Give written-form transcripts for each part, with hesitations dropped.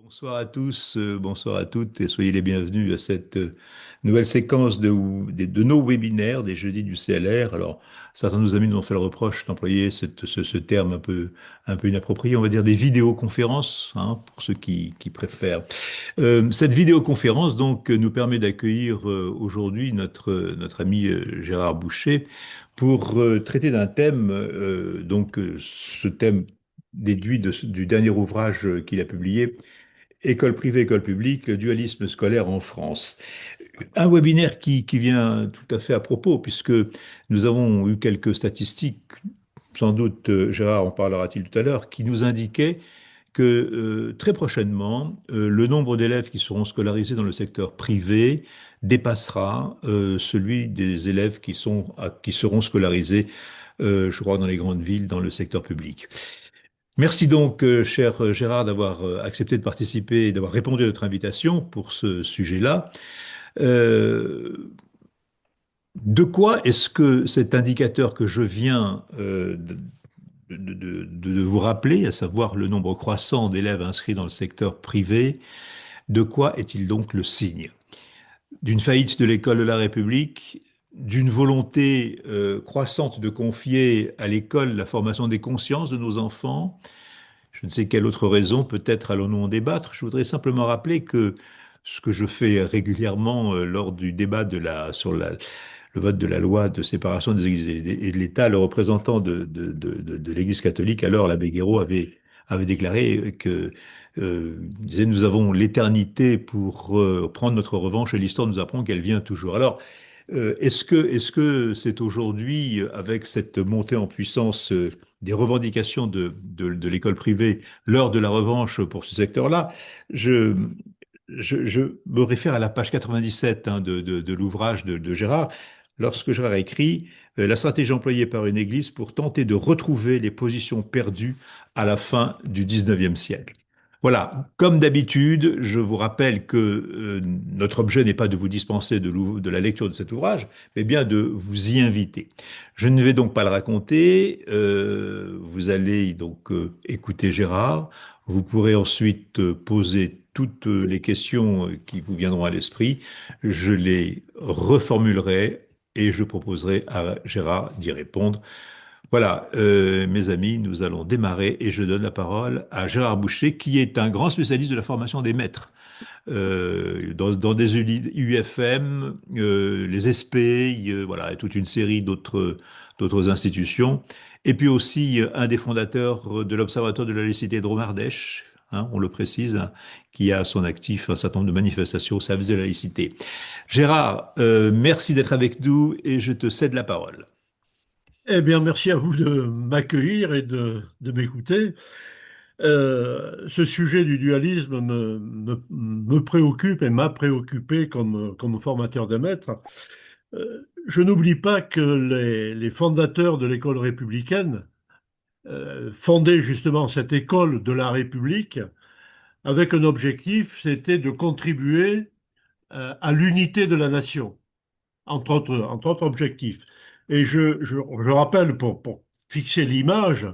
Bonsoir à tous, bonsoir à toutes et soyez les bienvenus à cette nouvelle séquence de nos webinaires des jeudis du CLR. Alors, certains de nos amis nous ont fait le reproche d'employer ce terme un peu inapproprié, on va dire des vidéoconférences, hein, pour ceux qui préfèrent. Cette vidéoconférence donc nous permet d'accueillir aujourd'hui notre ami Gérard Boucher pour traiter d'un thème, ce thème déduit du dernier ouvrage qu'il a publié, École privée, école publique, le dualisme scolaire en France. Un webinaire qui vient tout à fait à propos, puisque nous avons eu quelques statistiques, sans doute Gérard en parlera-t-il tout à l'heure, qui nous indiquaient que très prochainement, le nombre d'élèves qui seront scolarisés dans le secteur privé dépassera celui des élèves qui seront scolarisés, je crois, dans les grandes villes, dans le secteur public. Merci donc, cher Gérard, d'avoir accepté de participer et d'avoir répondu à notre invitation pour ce sujet-là. Euh, de quoi est-ce que cet indicateur que je viens de vous rappeler, à savoir le nombre croissant d'élèves inscrits dans le secteur privé, de quoi est-il donc le signe? D'une faillite de l'école de la République, d'une volonté croissante de confier à l'école la formation des consciences de nos enfants? Je ne sais quelle autre raison, peut-être allons-nous en débattre. Je voudrais simplement rappeler que ce que je fais régulièrement lors du débat le vote de la loi de séparation des églises et de l'État, le représentant de l'Église catholique, alors l'abbé Guéraud, avait déclaré que disait, nous avons l'éternité pour prendre notre revanche et l'histoire nous apprend qu'elle vient toujours. Alors, est-ce que c'est aujourd'hui, avec cette montée en puissance des revendications de l'école privée, l'heure de la revanche pour ce secteur-là? Je, je me réfère à la page 97 hein, de l'ouvrage de Gérard, lorsque Gérard a écrit la stratégie employée par une église pour tenter de retrouver les positions perdues à la fin du 19e siècle. Voilà, comme d'habitude, je vous rappelle que notre objet n'est pas de vous dispenser de la lecture de cet ouvrage, mais bien de vous y inviter. Je ne vais donc pas le raconter, vous allez donc écouter Gérard, vous pourrez ensuite poser toutes les questions qui vous viendront à l'esprit, je les reformulerai et je proposerai à Gérard d'y répondre. Voilà, mes amis, nous allons démarrer et je donne la parole à Gérard Boucher, qui est un grand spécialiste de la formation des maîtres. Dans des UFM, les SP, voilà, et toute une série d'autres institutions. Et puis aussi un des fondateurs de l'Observatoire de la laïcité de Drôme-Ardèche, hein, on le précise, hein, qui a à son actif un certain nombre de manifestations au service de la laïcité. Gérard, merci d'être avec nous et je te cède la parole. Eh bien, merci à vous de m'accueillir et de m'écouter. Ce sujet du dualisme me préoccupe et m'a préoccupé comme formateur de maîtres. Je n'oublie pas que les fondateurs de l'école républicaine fondaient justement cette école de la République avec un objectif, c'était de contribuer à l'unité de la nation, entre autres objectifs. Et je rappelle, pour fixer l'image,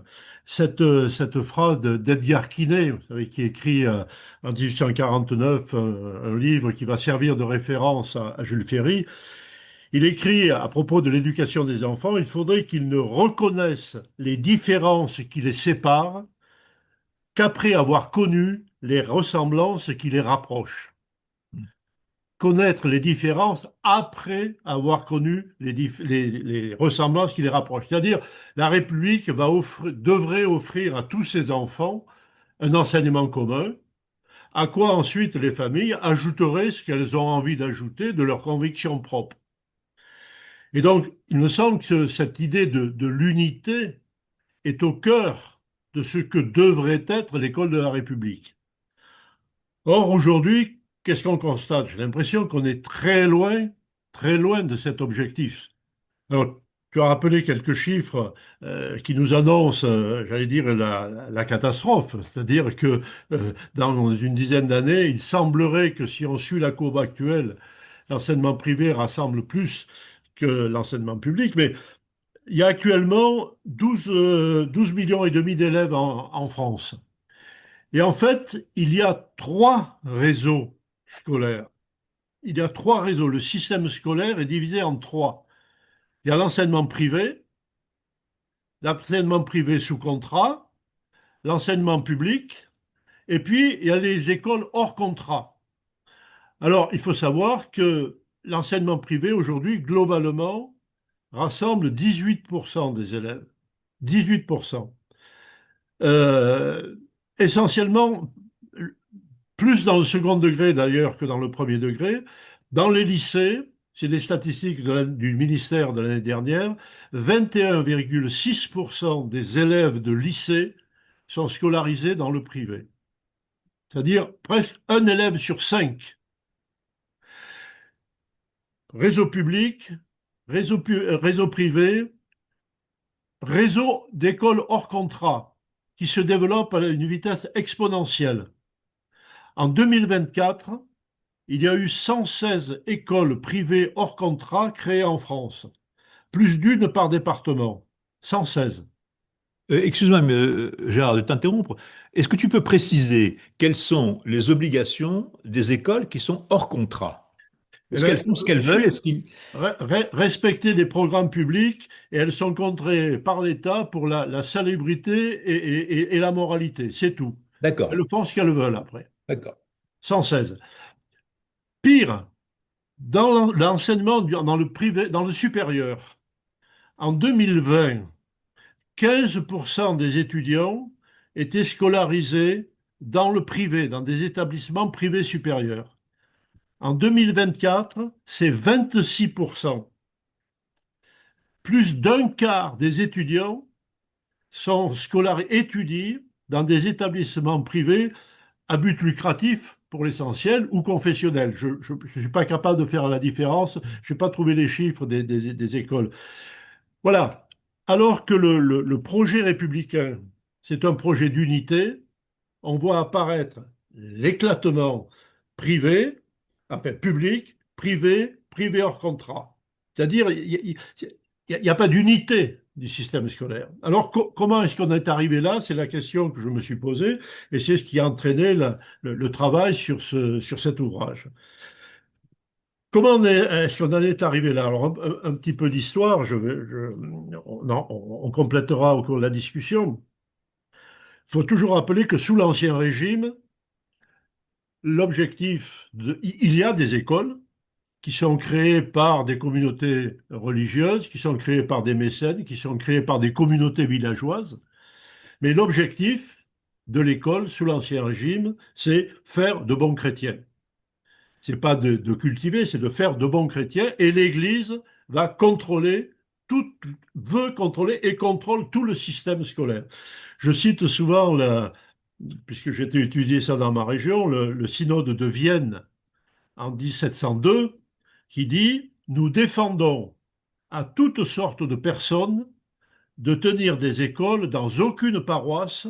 cette phrase d'Edgar Quinet, vous savez, qui écrit en 1849 un livre qui va servir de référence à Jules Ferry. Il écrit à propos de l'éducation des enfants, il faudrait qu'ils ne reconnaissent les différences qui les séparent qu'après avoir connu les ressemblances qui les rapprochent. Connaître les différences après avoir connu les ressemblances qui les rapprochent. C'est-à-dire, la République devrait offrir à tous ses enfants un enseignement commun, à quoi ensuite les familles ajouteraient ce qu'elles ont envie d'ajouter de leurs convictions propres. Et donc, il me semble que cette idée de l'unité est au cœur de ce que devrait être l'école de la République. Or, aujourd'hui, qu'est-ce qu'on constate? J'ai l'impression qu'on est très loin de cet objectif. Alors, tu as rappelé quelques chiffres qui nous annoncent, j'allais dire, la catastrophe. C'est-à-dire que dans une dizaine d'années, il semblerait que si on suit la courbe actuelle, l'enseignement privé rassemble plus que l'enseignement public. Mais il y a actuellement 12 millions et demi d'élèves en France. Et en fait, il y a trois réseaux scolaires. Il y a trois réseaux. Le système scolaire est divisé en trois. Il y a l'enseignement privé sous contrat, l'enseignement public, et puis il y a les écoles hors contrat. Alors, il faut savoir que l'enseignement privé, aujourd'hui, globalement, rassemble 18% des élèves. 18%. Euh, essentiellement, plus dans le second degré d'ailleurs que dans le premier degré. Dans les lycées, c'est les statistiques du ministère de l'année dernière, 21,6% des élèves de lycée sont scolarisés dans le privé. C'est-à-dire presque un élève sur cinq. Réseau public, réseau privé, réseau d'écoles hors contrat qui se développe à une vitesse exponentielle. En 2024, il y a eu 116 écoles privées hors contrat créées en France, plus d'une par département. 116. Excuse-moi, Gérard, de t'interrompre. Est-ce que tu peux préciser quelles sont les obligations des écoles qui sont hors contrat? Eh Est-ce bien, qu'elles font ce qu'elles veulent? Est-ce qu'ils... respecter les programmes publics et elles sont contrées par l'État pour la salubrité et la moralité. C'est tout. D'accord, Elles font ce qu'elles veulent après. d'accord. 116. Pire, dans l'enseignement, dans le privé, dans le supérieur, en 2020, 15% des étudiants étaient scolarisés dans le privé, dans des établissements privés supérieurs. En 2024, c'est 26%. Plus d'un quart des étudiants sont étudient dans des établissements privés à but lucratif pour l'essentiel ou confessionnel. Je ne suis pas capable de faire la différence. Je n'ai pas trouvé les chiffres des écoles. Voilà. Alors que le projet républicain, c'est un projet d'unité, on voit apparaître l'éclatement privé, enfin public, privé, privé hors contrat. C'est-à-dire, il n'y a pas d'unité du système scolaire. Alors, comment est-ce qu'on est arrivé là? C'est la question que je me suis posée et c'est ce qui a entraîné le travail sur cet ouvrage. Comment est-ce qu'on en est arrivé là? Alors, un petit peu d'histoire, on complétera au cours de la discussion. Il faut toujours rappeler que sous l'Ancien Régime, il y a des écoles qui sont créées par des communautés religieuses, qui sont créées par des mécènes, qui sont créées par des communautés villageoises. Mais l'objectif de l'école sous l'Ancien Régime, c'est faire de bons chrétiens. C'est pas de cultiver, c'est de faire de bons chrétiens. Et l'Église va contrôler veut contrôler et contrôle tout le système scolaire. Je cite souvent, puisque j'ai étudié ça dans ma région, le synode de Vienne en 1702, qui dit: nous défendons à toutes sortes de personnes de tenir des écoles dans aucune paroisse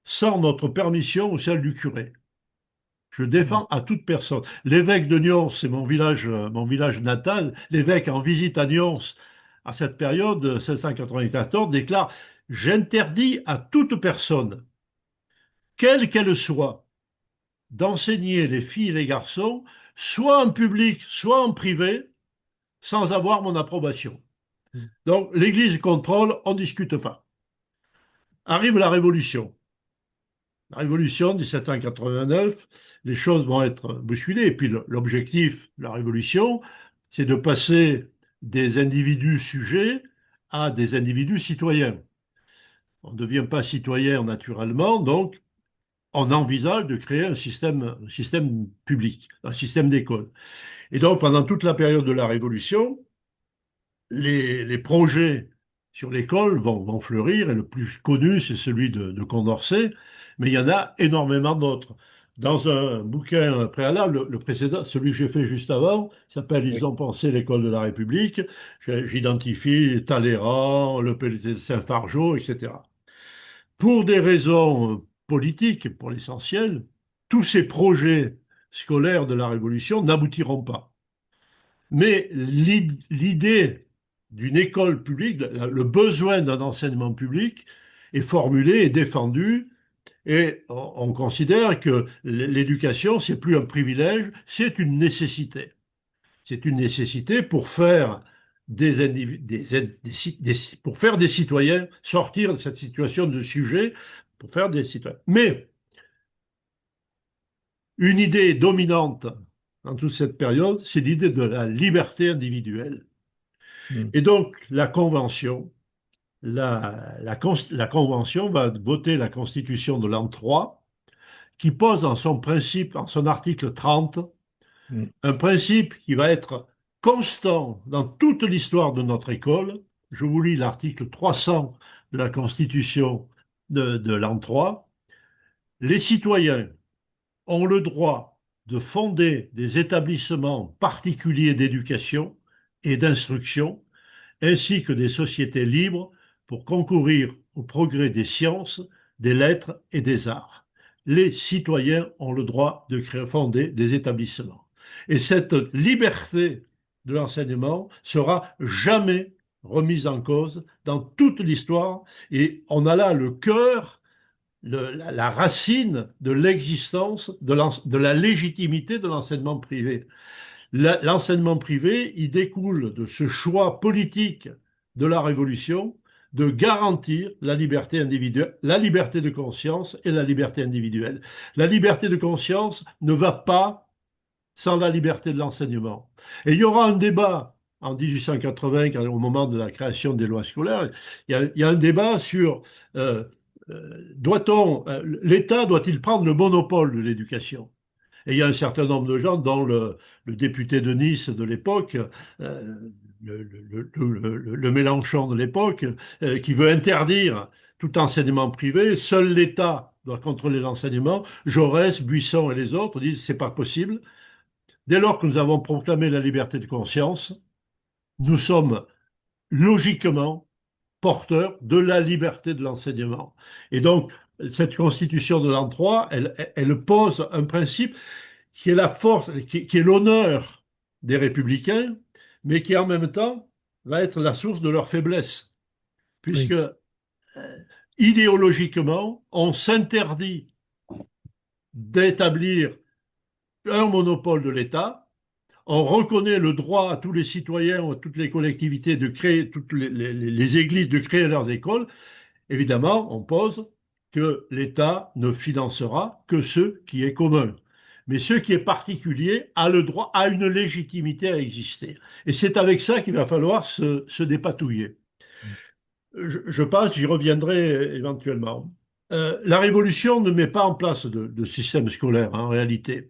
sans notre permission ou celle du curé. Je défends à toute personne. L'évêque de Nyons, c'est mon village natal. L'évêque en visite à Nyons à cette période, 1794, déclare: j'interdis à toute personne, quelle qu'elle soit, d'enseigner les filles et les garçons, soit en public, soit en privé, sans avoir mon approbation. Donc l'Église contrôle, on ne discute pas. Arrive la Révolution. La Révolution 1789, les choses vont être bousculées. Et puis l'objectif de la Révolution, c'est de passer des individus sujets à des individus citoyens. On ne devient pas citoyen naturellement, donc on envisage de créer un système public, un système d'école. Et donc pendant toute la période de la Révolution, les projets sur l'école vont fleurir, et le plus connu, c'est celui de Condorcet, mais il y en a énormément d'autres. Dans un bouquin préalable, le précédent, celui que j'ai fait juste avant, s'appelle Ils Oui. ont pensé l'école de la République. J'identifie Talleyrand, le PLT de Saint-Fargeau, etc. Pour des raisons politiques, pour l'essentiel, tous ces projets scolaires de la Révolution n'aboutiront pas. Mais l'idée d'une école publique, le besoin d'un enseignement public est formulé et défendu Et on considère que l'éducation, c'est plus un privilège, c'est une nécessité. C'est une nécessité pour faire pour faire des citoyens sortir de cette situation de sujet, pour faire des citoyens. Mais une idée dominante dans toute cette période, c'est l'idée de la liberté individuelle. Mm. Et donc, la Convention va voter la Constitution de l'an 3, qui pose en son principe, en son article 30, Mm. un principe qui va être constant dans toute l'histoire de notre école. Je vous lis l'article 300 de la Constitution de l'an 3. Les citoyens ont le droit de fonder des établissements particuliers d'éducation et d'instruction, ainsi que des sociétés libres pour concourir au progrès des sciences, des lettres et des arts. Les citoyens ont le droit de fonder des établissements. Et cette liberté de l'enseignement sera jamais remise en cause dans toute l'histoire. Et on a là le cœur, la racine de l'existence, de la légitimité de l'enseignement privé. L'enseignement privé, il découle de ce choix politique de la Révolution de garantir la liberté individuelle, la liberté de conscience et la liberté individuelle. La liberté de conscience ne va pas sans la liberté de l'enseignement. Et il y aura un débat en 1880, au moment de la création des lois scolaires, il y a un débat sur l'État doit-il prendre le monopole de l'éducation? Et il y a un certain nombre de gens, dont le député de Nice de l'époque, euh, le Mélenchon de l'époque, qui veut interdire tout enseignement privé. Seul l'État doit contrôler l'enseignement. Jaurès, Buisson et les autres disent c'est pas possible. Dès lors que nous avons proclamé la liberté de conscience, nous sommes logiquement porteurs de la liberté de l'enseignement. Et donc, cette constitution de l'an 3, elle pose un principe qui est la force, qui est l'honneur des républicains, mais qui en même temps va être la source de leur faiblesse, puisque Oui. idéologiquement, on s'interdit d'établir un monopole de l'État, on reconnaît le droit à tous les citoyens, à toutes les collectivités de créer, toutes les églises de créer leurs écoles. Évidemment, on pose que l'État ne financera que ce qui est commun. Mais ce qui est particulier a le droit, a une légitimité à exister. Et c'est avec ça qu'il va falloir se dépatouiller. Je pense, j'y reviendrai éventuellement. La Révolution ne met pas en place de système scolaire, hein, en réalité.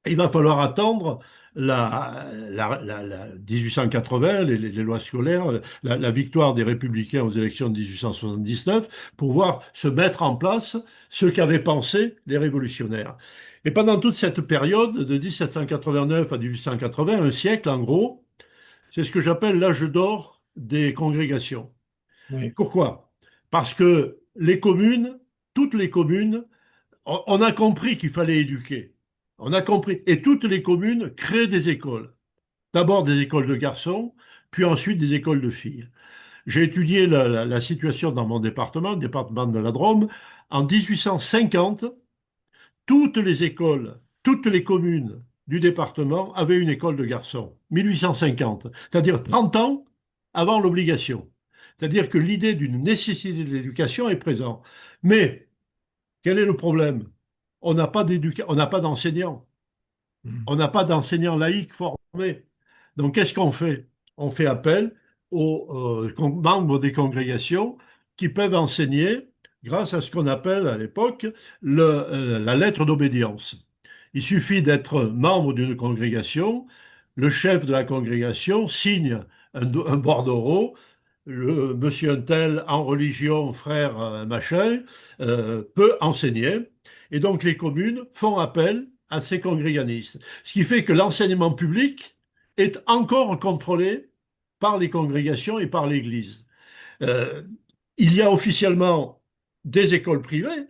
Il va falloir attendre 1880, les lois scolaires, la victoire des Républicains aux élections de 1879, pour voir se mettre en place ce qu'avaient pensé les révolutionnaires. Et pendant toute cette période, de 1789 à 1880, un siècle en gros, c'est ce que j'appelle l'âge d'or des congrégations. Oui. Pourquoi? Parce que les communes, toutes les communes, on a compris qu'il fallait éduquer. On a compris. Et toutes les communes créent des écoles. D'abord des écoles de garçons, puis ensuite des écoles de filles. J'ai étudié la situation dans mon département, le département de la Drôme. En 1850, toutes les écoles, toutes les communes du département avaient une école de garçons. 1850, c'est-à-dire 30 ans avant l'obligation. C'est-à-dire que l'idée d'une nécessité de l'éducation est présente. Mais quel est le problème? On n'a pas d'enseignants. Mm. On n'a pas d'enseignants laïcs formés. Donc, qu'est-ce qu'on fait? On fait appel aux membres des congrégations qui peuvent enseigner grâce à ce qu'on appelle à l'époque la lettre d'obédience. Il suffit d'être membre d'une congrégation, le chef de la congrégation signe un bordereau, le monsieur un tel en religion, frère machin, peut enseigner. Et donc les communes font appel à ces congréganistes. Ce qui fait que l'enseignement public est encore contrôlé par les congrégations et par l'Église. Euh, il y a officiellement des écoles privées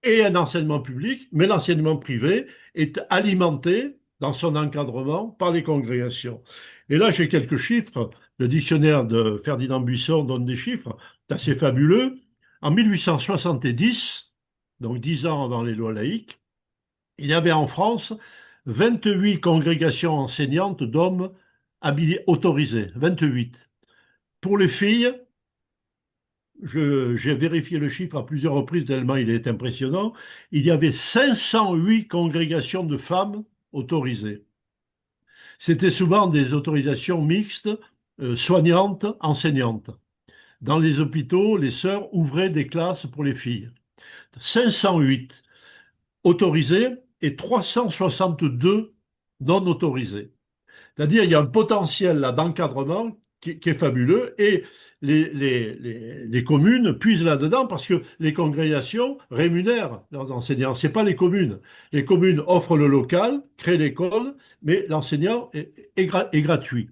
et un enseignement public, mais l'enseignement privé est alimenté dans son encadrement par les congrégations. Et là, j'ai quelques chiffres. Le dictionnaire de Ferdinand Buisson donne des chiffres assez fabuleux. En 1870, donc 10 ans avant les lois laïques, il y avait en France 28 congrégations enseignantes d'hommes autorisées, 28. Pour les filles, j'ai vérifié le chiffre à plusieurs reprises tellement il est impressionnant, il y avait 508 congrégations de femmes autorisées. C'était souvent des autorisations mixtes, soignantes, enseignantes. Dans les hôpitaux, les sœurs ouvraient des classes pour les filles. 508 autorisées et 362 non autorisées. C'est-à-dire qu'il y a un potentiel là d'encadrement qui est fabuleux et les communes puisent là-dedans parce que les congrégations rémunèrent leurs enseignants. Ce n'est pas les communes. Les communes offrent le local, créent l'école, mais l'enseignant est gratuit.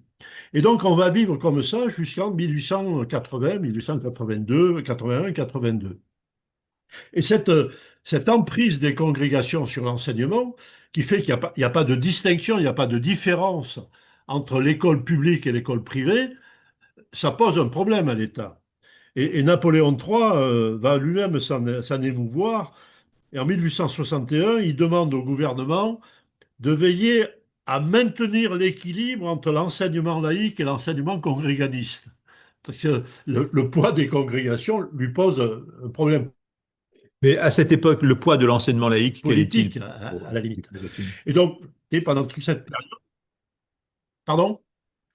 Et donc on va vivre comme ça jusqu'en 1880, 1882, 81, 82. Et cette emprise des congrégations sur l'enseignement, qui fait qu'il n'y a pas de distinction, il n'y a pas de différence entre l'école publique et l'école privée, ça pose un problème à l'État. Et Napoléon III va lui-même s'en émouvoir. Et en 1861, il demande au gouvernement de veiller à maintenir l'équilibre entre l'enseignement laïque et l'enseignement congréganiste. Parce que le poids des congrégations lui pose un problème Mais à cette époque, le poids de l'enseignement laïque, quel est-il politique à la limite. pour- Et donc, et pendant toute cette période, pardon,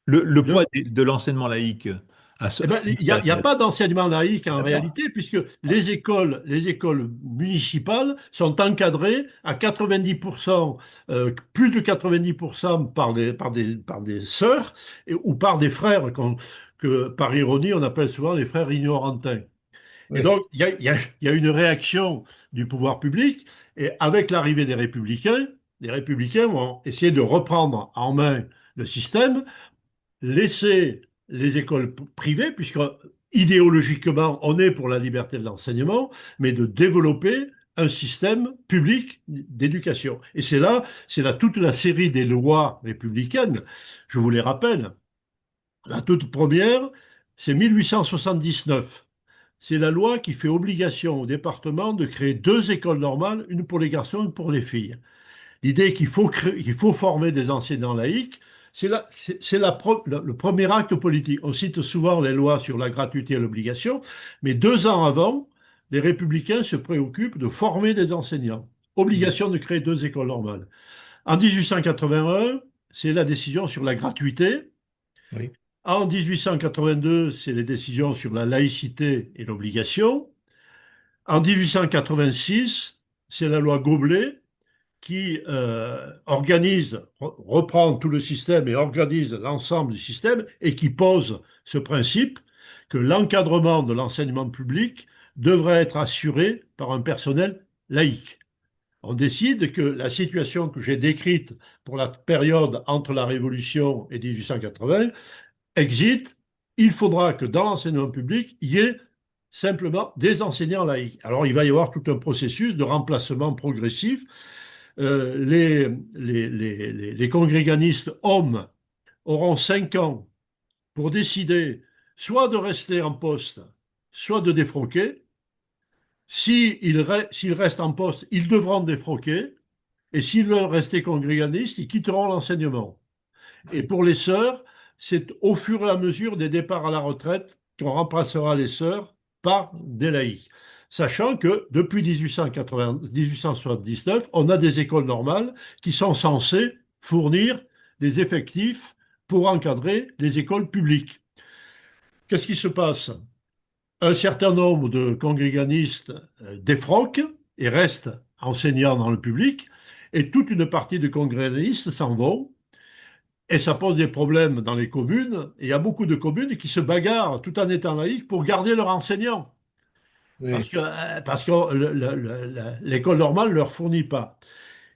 le je, poids de l'enseignement laïque à eh ben, il n'y a pas d'enseignement laïque en D'accord. réalité, puisque les écoles municipales sont encadrées à 90%, plus de 90% par des sœurs ou par des frères que, par ironie, on appelle souvent les frères ignorantins. Et Oui. donc, il y a une réaction du pouvoir public, et avec l'arrivée des Républicains, les Républicains vont essayer de reprendre en main le système, laisser les écoles privées, puisque idéologiquement, on est pour la liberté de l'enseignement, mais de développer un système public d'éducation. Et c'est là toute la série des lois républicaines. Je vous les rappelle. La toute première, c'est 1879. C'est la loi qui fait obligation au département de créer deux écoles normales, une pour les garçons, une pour les filles. L'idée qu'il faut former des enseignants laïcs, le premier acte politique. On cite souvent les lois sur la gratuité et l'obligation, mais 2 ans avant, les républicains se préoccupent de former des enseignants. Mm. Obligation de créer deux écoles normales. En 1881, c'est la décision sur la gratuité. Oui. En 1882, c'est les décisions sur la laïcité et l'obligation. En 1886, c'est la loi Goblet qui reprend tout le système et organise l'ensemble du système et qui pose ce principe que l'encadrement de l'enseignement public devrait être assuré par un personnel laïque. On décide que la situation que j'ai décrite pour la période entre la Révolution et 1880 exit, il faudra que dans l'enseignement public, il y ait simplement des enseignants laïcs. Alors, il va y avoir tout un processus de remplacement progressif. Les congréganistes hommes auront 5 ans pour décider soit de rester en poste, soit de défroquer. S'ils restent en poste, ils devront défroquer. Et s'ils veulent rester congréganistes, ils quitteront l'enseignement. Et pour les sœurs, c'est au fur et à mesure des départs à la retraite qu'on remplacera les sœurs par des laïcs. Sachant que depuis 1880, 1879, on a des écoles normales qui sont censées fournir des effectifs pour encadrer les écoles publiques. Qu'est-ce qui se passe? Un certain nombre de congréganistes défroquent et restent enseignants dans le public, et toute une partie de congréganistes s'en vont. Et ça pose des problèmes dans les communes. Et il y a beaucoup de communes qui se bagarrent tout en étant laïques pour garder leurs enseignants. Oui. Parce que l'école normale ne leur fournit pas.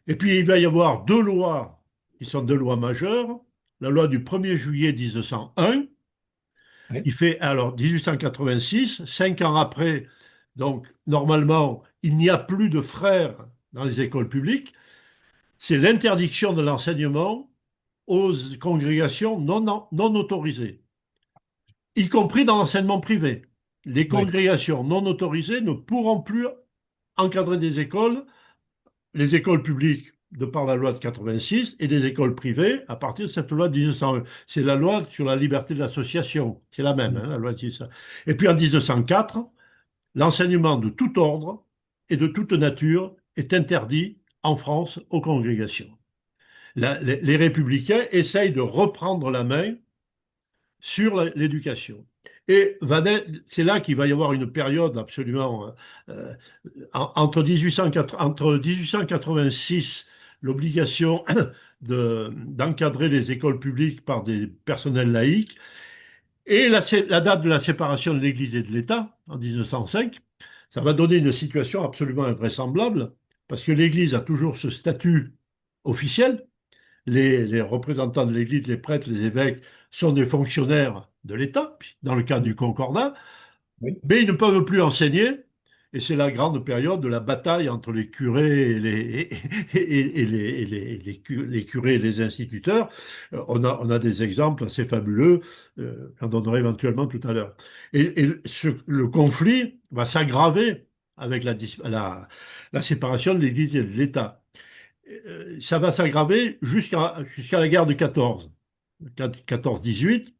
Et puis il va y avoir deux lois qui sont deux lois majeures. La loi du 1er juillet 1901, Oui. qui fait, alors 1886, 5 ans après, donc normalement, il n'y a plus de frères dans les écoles publiques. C'est l'interdiction de l'enseignement aux congrégations non autorisées, y compris dans l'enseignement privé. Les Oui. congrégations non autorisées ne pourront plus encadrer des écoles, les écoles publiques de par la loi de 86 et des écoles privées à partir de cette loi de 1901. C'est la loi sur la liberté de l'association. C'est la même, hein, la loi de 1901. Et puis en 1904, l'enseignement de tout ordre et de toute nature est interdit en France aux congrégations. Les républicains essayent de reprendre la main sur l'éducation. Et c'est là qu'il va y avoir une période absolument entre 1886, l'obligation d'encadrer les écoles publiques par des personnels laïcs, et la date de la séparation de l'Église et de l'État, en 1905, ça va donner une situation absolument invraisemblable, parce que l'Église a toujours ce statut officiel. Les représentants de l'Église, les prêtres, les évêques sont des fonctionnaires de l'État, dans le cadre du Concordat, Oui. mais ils ne peuvent plus enseigner. Et c'est la grande période de la bataille entre les curés les curés et les instituteurs. On a des exemples assez fabuleux, j'en donnerai éventuellement tout à l'heure. Le conflit va s'aggraver avec la séparation de l'Église et de l'État. Ça va s'aggraver jusqu'à la guerre de 14, 14-18.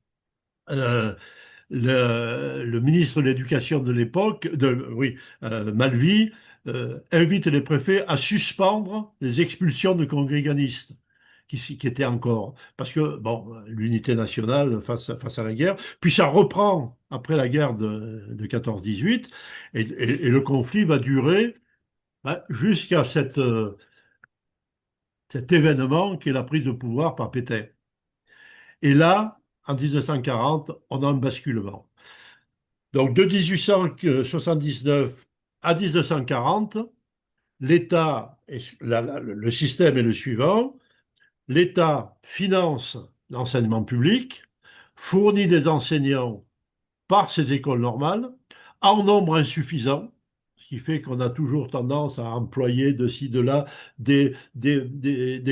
Le ministre de l'Éducation de l'époque, oui, Malvy, invite les préfets à suspendre les expulsions de congréganistes qui étaient encore. Parce que, bon, l'unité nationale face à la guerre. Puis ça reprend après la guerre de 14-18, et le conflit va durer jusqu'à cet événement qui est la prise de pouvoir par Pétain. Et là, en 1940, on a un basculement. Donc de 1879 à 1940, l'État, le système est le suivant. L'État finance l'enseignement public, fournit des enseignants par ces écoles normales, en nombre insuffisant, ce qui fait qu'on a toujours tendance à employer de ci, de là des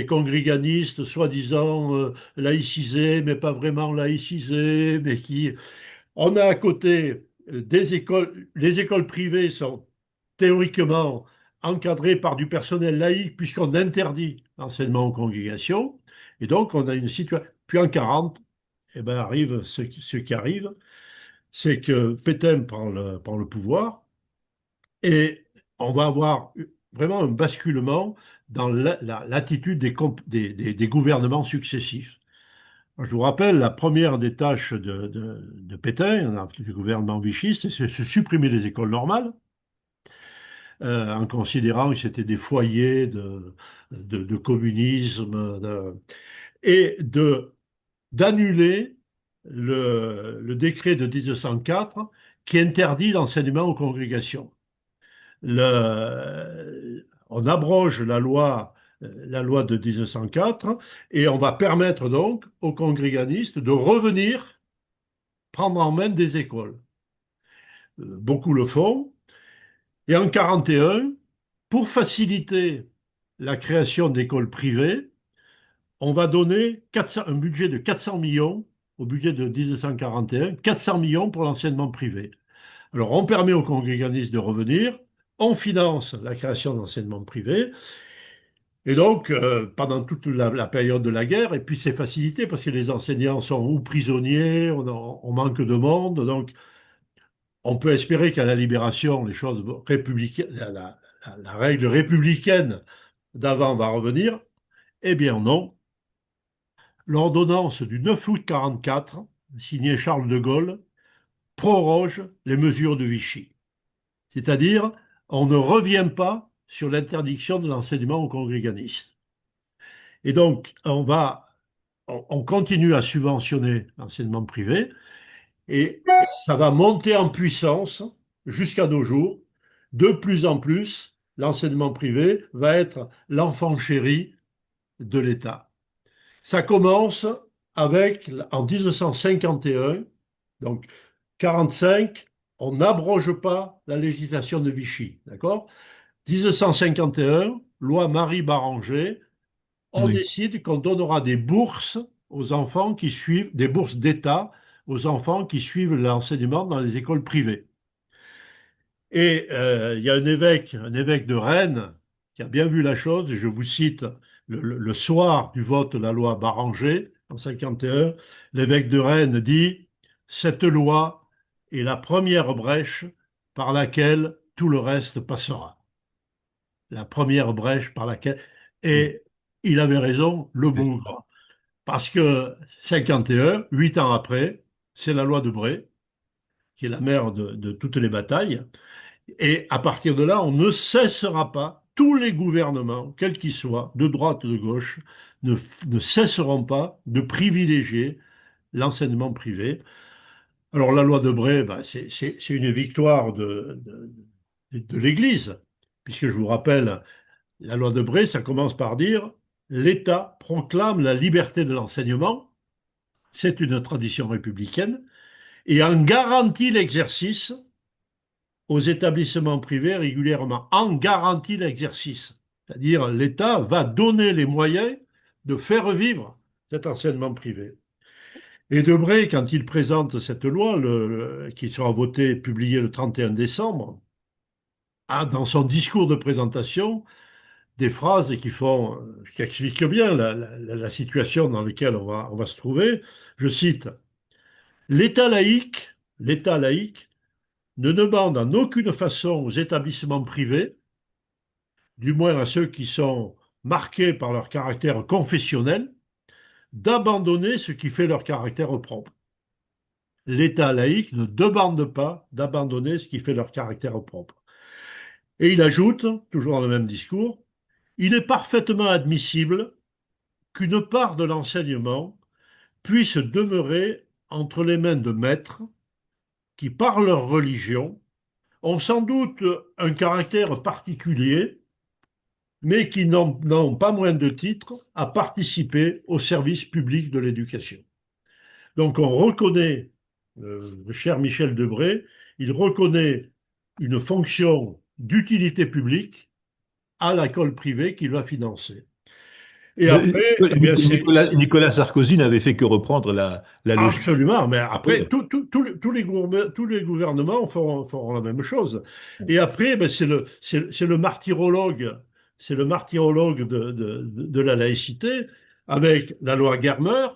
congréganistes soi-disant laïcisés, mais pas vraiment laïcisés, mais qui, on a à côté des écoles, les écoles privées sont théoriquement encadrées par du personnel laïque puisqu'on interdit l'enseignement aux congrégations. Et donc, on a une situation. Puis en 40, eh ben, arrive ce qui arrive, c'est que Pétain prend le pouvoir et on va avoir vraiment un basculement dans l'attitude des gouvernements successifs. Je vous rappelle, la première des tâches de Pétain, du gouvernement vichiste, c'est de supprimer les écoles normales, en considérant que c'était des foyers de communisme, et d'annuler le décret de 1904 qui interdit l'enseignement aux congrégations. On abroge la loi de 1904 et on va permettre donc aux congréganistes de revenir prendre en main des écoles. Beaucoup le font. Et en 1941, pour faciliter la création d'écoles privées, on va donner un budget de 400 millions au budget de 1941, 400 millions pour l'enseignement privé. Alors on permet aux congréganistes de revenir, on finance la création d'enseignement privé, et donc pendant toute la période de la guerre, et puis c'est facilité parce que les enseignants sont ou prisonniers, on manque de monde, donc on peut espérer qu'à la libération, les choses républicaines, la règle républicaine d'avant va revenir. Eh bien non. L'ordonnance du 9 août 1944, signée Charles de Gaulle, proroge les mesures de Vichy. C'est-à-dire, on ne revient pas sur l'interdiction de l'enseignement aux congréganistes. Et donc, on continue à subventionner l'enseignement privé, et ça va monter en puissance jusqu'à nos jours. De plus en plus, l'enseignement privé va être l'enfant chéri de l'État. Ça commence en 1951, donc 45, on n'abroge pas la législation de Vichy, d'accord? 1951, loi Marie Baranger, on Oui. décide qu'on donnera des bourses aux enfants qui suivent, des bourses d'État aux enfants qui suivent l'enseignement dans les écoles privées. Et il y a un évêque de Rennes, qui a bien vu la chose, et je vous cite, le soir du vote de la loi Barranger, en 51, l'évêque de Rennes dit, cette loi est la première brèche par laquelle tout le reste passera. La première brèche par laquelle... Mm. Et il avait raison, le bougre. Parce que 51, 8 ans après, c'est la loi de Bray, qui est la mère de toutes les batailles. Et à partir de là, on ne cessera pas, tous les gouvernements, quels qu'ils soient, de droite ou de gauche, ne cesseront pas de privilégier l'enseignement privé. Alors la loi de Bray, bah, c'est une victoire de l'Église, puisque je vous rappelle, la loi de Bray, ça commence par dire l'État proclame la liberté de l'enseignement, c'est une tradition républicaine, et en garantit l'exercice aux établissements privés régulièrement, en garantit l'exercice. C'est-à-dire l'État va donner les moyens de faire vivre cet enseignement privé. Et Debré, quand il présente cette loi, qui sera votée, publiée le 31 décembre, a dans son discours de présentation des phrases qui expliquent bien la situation dans laquelle on va se trouver. Je cite, l'État laïque ne demande en aucune façon aux établissements privés, du moins à ceux qui sont marqués par leur caractère confessionnel, d'abandonner ce qui fait leur caractère propre. L'État laïque ne demande pas d'abandonner ce qui fait leur caractère propre. Et il ajoute, toujours dans le même discours, il est parfaitement admissible qu'une part de l'enseignement puisse demeurer entre les mains de maîtres qui, par leur religion, ont sans doute un caractère particulier, mais qui n'ont pas moins de titres à participer au service public de l'éducation. Donc on reconnaît, le cher Michel Debré, il reconnaît une fonction d'utilité publique à l'école privée qu'il va financer. Et après, eh bien, Nicolas Sarkozy n'avait fait que reprendre la logique. absolument, mais après, Ouais. tous les gouvernements feront la même chose. Et après, ben, c'est le martyrologue de la laïcité, avec la loi Germer,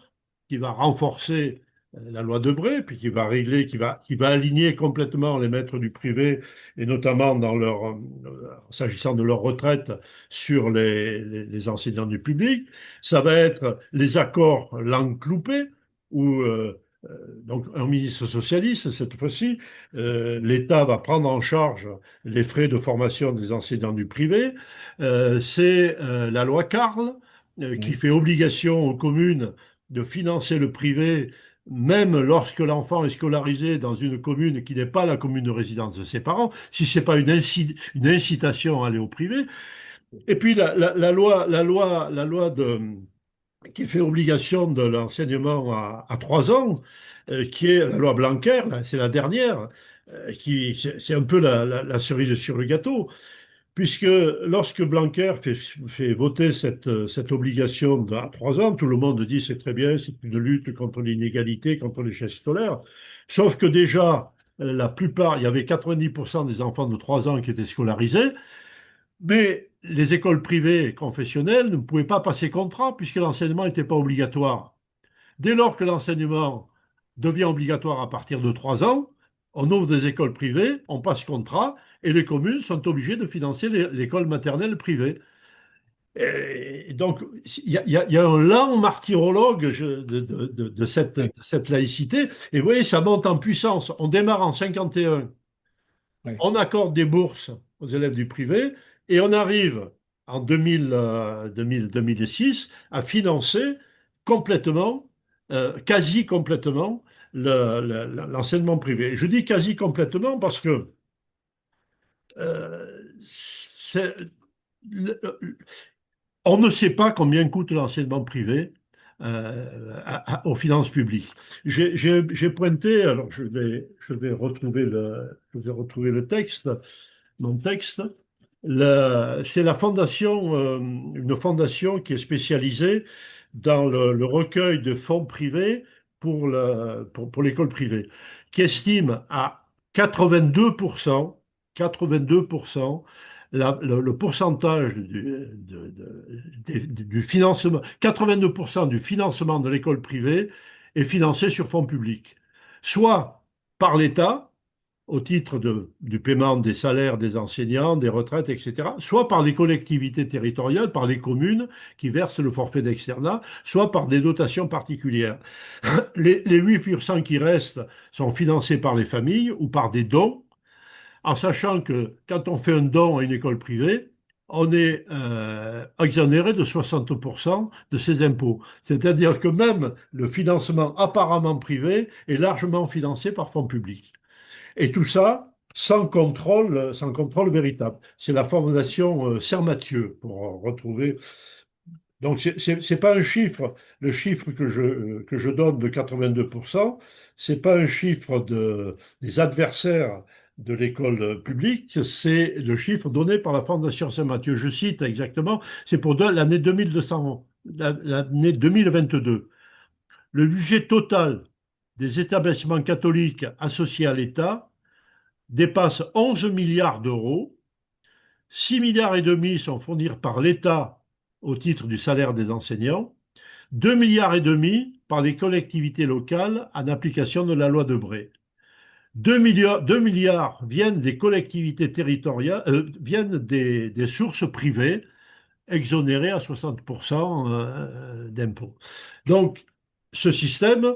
qui va renforcer la loi Debré, puis qui va régler, qui va aligner complètement les maîtres du privé, et notamment s'agissant de leur retraite, sur les enseignants du public. Ça va être les accords langue cloupée, où donc un ministre socialiste, cette fois-ci, l'État va prendre en charge les frais de formation des enseignants du privé. C'est la loi Carle qui Mm. fait obligation aux communes de financer le privé, même lorsque l'enfant est scolarisé dans une commune qui n'est pas la commune de résidence de ses parents, si ce n'est pas une incitation à aller au privé. Et puis la loi qui fait obligation de l'enseignement à 3 ans, qui est la loi Blanquer, c'est la dernière, c'est un peu la cerise sur le gâteau, puisque lorsque Blanquer fait voter cette obligation à 3 ans, tout le monde dit c'est très bien, c'est une lutte contre l'inégalité, contre l'échec scolaire, sauf que déjà, la plupart, il y avait 90% des enfants de 3 ans qui étaient scolarisés, mais les écoles privées confessionnelles ne pouvaient pas passer contrat puisque l'enseignement n'était pas obligatoire. Dès lors que l'enseignement devient obligatoire à partir de 3 ans, on ouvre des écoles privées, on passe contrat et les communes sont obligées de financer l'école maternelle privée. Et donc, il y a un lent martyrologue de cette laïcité. Et vous voyez, ça monte en puissance. On démarre en 51, Ouais. on accorde des bourses aux élèves du privé et on arrive en 2006 à financer complètement, quasi complètement, l'enseignement privé. Je dis quasi complètement parce que c'est- le- on ne sait pas combien coûte l'enseignement privé aux finances publiques. J'ai pointé, alors je vais retrouver le texte, mon texte. C'est la fondation, une fondation qui est spécialisée dans le recueil de fonds privés pour l'école privée, qui estime à 82%, 82%, le pourcentage du financement, 82% du financement de l'école privée est financé sur fonds publics, soit par l'État, au titre du paiement des salaires des enseignants, des retraites, etc., soit par les collectivités territoriales, par les communes qui versent le forfait d'externat, soit par des dotations particulières. Les 8% qui restent sont financés par les familles ou par des dons, en sachant que quand on fait un don à une école privée, on est exonéré de 60% de ses impôts. C'est-à-dire que même le financement apparemment privé est largement financé par fonds publics. Et tout ça sans contrôle véritable. C'est la fondation Serre-Mathieu, pour retrouver. Donc, c'est pas un chiffre, le chiffre que je donne de 82%, c'est pas un chiffre des adversaires de l'école publique, c'est le chiffre donné par la Fondation Saint-Mathieu. Je cite exactement, c'est pour l'année 2200, l'année 2022. Le budget total des établissements catholiques associés à l'État dépasse 11 milliards d'euros. 6 milliards et demi sont fournis par l'État au titre du salaire des enseignants, 2 milliards et demi par les collectivités locales en application de la loi Debré. 2 milliards viennent des collectivités territoriales, viennent des sources privées exonérées à 60% d'impôts. Donc, ce système,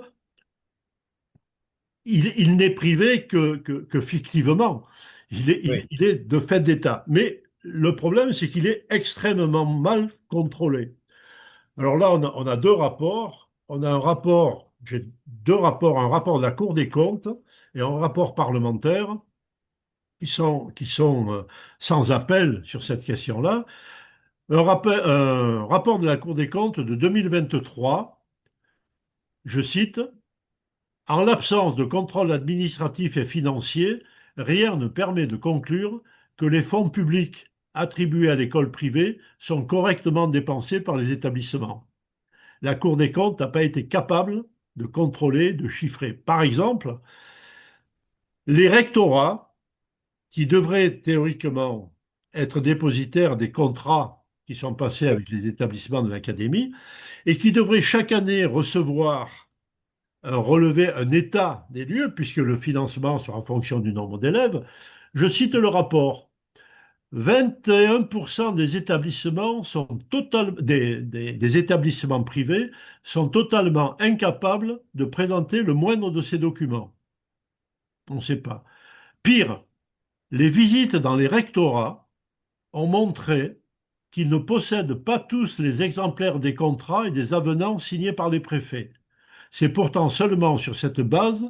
il n'est privé que fictivement. Oui. Il est de fait d'État. Mais le problème, c'est qu'il est extrêmement mal contrôlé. Alors là, on a deux rapports. On a un rapport, j'ai deux rapports, un rapport de la Cour des comptes et un rapport parlementaire qui sont sans appel sur cette question-là. Un rapport de la Cour des comptes de 2023, je cite, en l'absence de contrôle administratif et financier, rien ne permet de conclure que les fonds publics attribués à l'école privée sont correctement dépensés par les établissements. La Cour des comptes n'a pas été capable de contrôler, de chiffrer. Par exemple, les rectorats, qui devraient théoriquement être dépositaires des contrats qui sont passés avec les établissements de l'académie, et qui devraient chaque année recevoir relever un état des lieux, puisque le financement sera en fonction du nombre d'élèves. Je cite le rapport. 21% des établissements des établissements privés sont totalement incapables de présenter le moindre de ces documents. On ne sait pas. Pire, les visites dans les rectorats ont montré qu'ils ne possèdent pas tous les exemplaires des contrats et des avenants signés par les préfets. C'est pourtant seulement sur cette base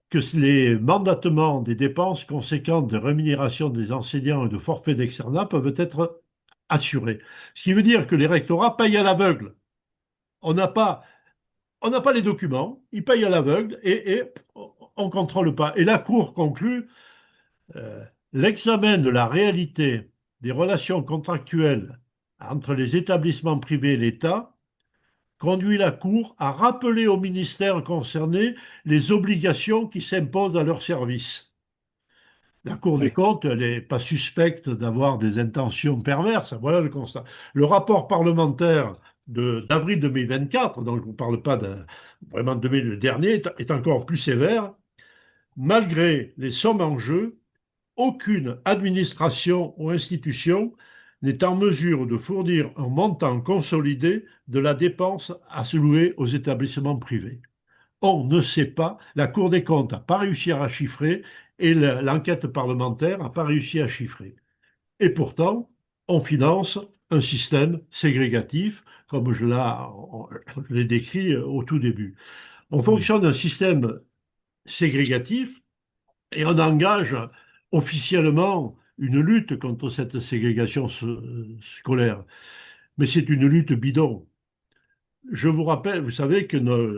que les mandatements des dépenses conséquentes de rémunération des enseignants et de forfaits d'externat peuvent être assurés. Ce qui veut dire que les rectorats payent à l'aveugle. On n'a pas, on n'a pas les documents, ils payent à l'aveugle et on ne contrôle pas. Et la Cour conclut, euh, l'examen de la réalité des relations contractuelles entre les établissements privés et l'État conduit la Cour à rappeler aux ministères concernés les obligations qui s'imposent à leur service. La Cour des Oui. comptes, elle n'est pas suspecte d'avoir des intentions perverses. Voilà le constat. Le rapport parlementaire d'avril 2024, donc je ne vous parle pas vraiment de 2000, le dernier, est encore plus sévère. Malgré les sommes en jeu, aucune administration ou institution n'est en mesure de fournir un montant consolidé de la dépense à se louer aux établissements privés. On ne sait pas, la Cour des comptes n'a pas réussi à chiffrer et l'enquête parlementaire n'a pas réussi à chiffrer. Et pourtant, on finance un système ségrégatif, comme je l'ai décrit au tout début. On Oui. fonctionne un système ségrégatif et on engage officiellement une lutte contre cette ségrégation scolaire. Mais c'est une lutte bidon. Je vous rappelle, vous savez que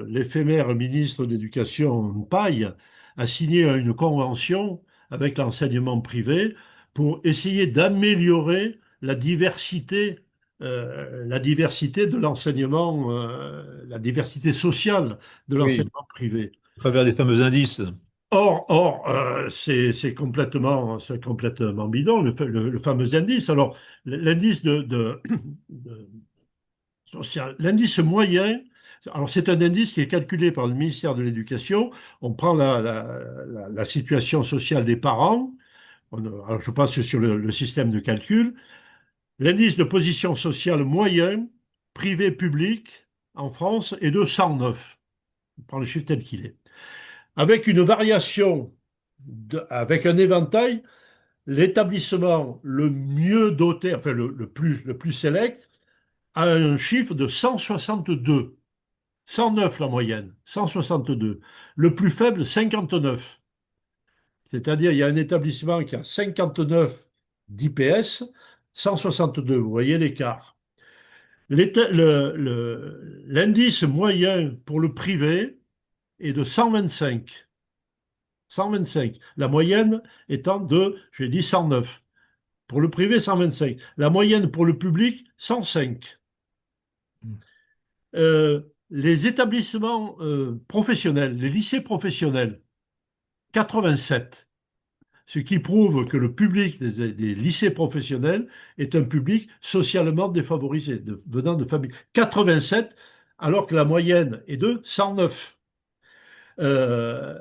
l'éphémère ministre de l'Éducation, Paille, a signé une convention avec l'enseignement privé pour essayer d'améliorer la diversité de l'enseignement, la diversité sociale de Oui. l'enseignement privé. À travers les fameux indices. c'est complètement bidon, le fameux indice. Alors, l'indice l'indice moyen, alors c'est un indice qui est calculé par le ministère de l'Éducation. On prend la situation sociale des parents. Alors, je passe sur le système de calcul. L'indice de position sociale moyen, privé-public, en France, est de 109. On prend le chiffre tel qu'il est. Avec une variation, avec un éventail, l'établissement le mieux doté, enfin le plus select, a un chiffre de 162. 109 la moyenne, 162. Le plus faible, 59. C'est-à-dire, il y a un établissement qui a 59 d'IPS, 162. Vous voyez l'écart. L'indice moyen pour le privé est de 125. 125. La moyenne étant de, j'ai dit 109. Pour le privé, 125. La moyenne pour le public, 105. Les établissements professionnels, les lycées professionnels, 87. Ce qui prouve que le public des lycées professionnels est un public socialement défavorisé, venant de familles. 87, alors que la moyenne est de 109. Euh,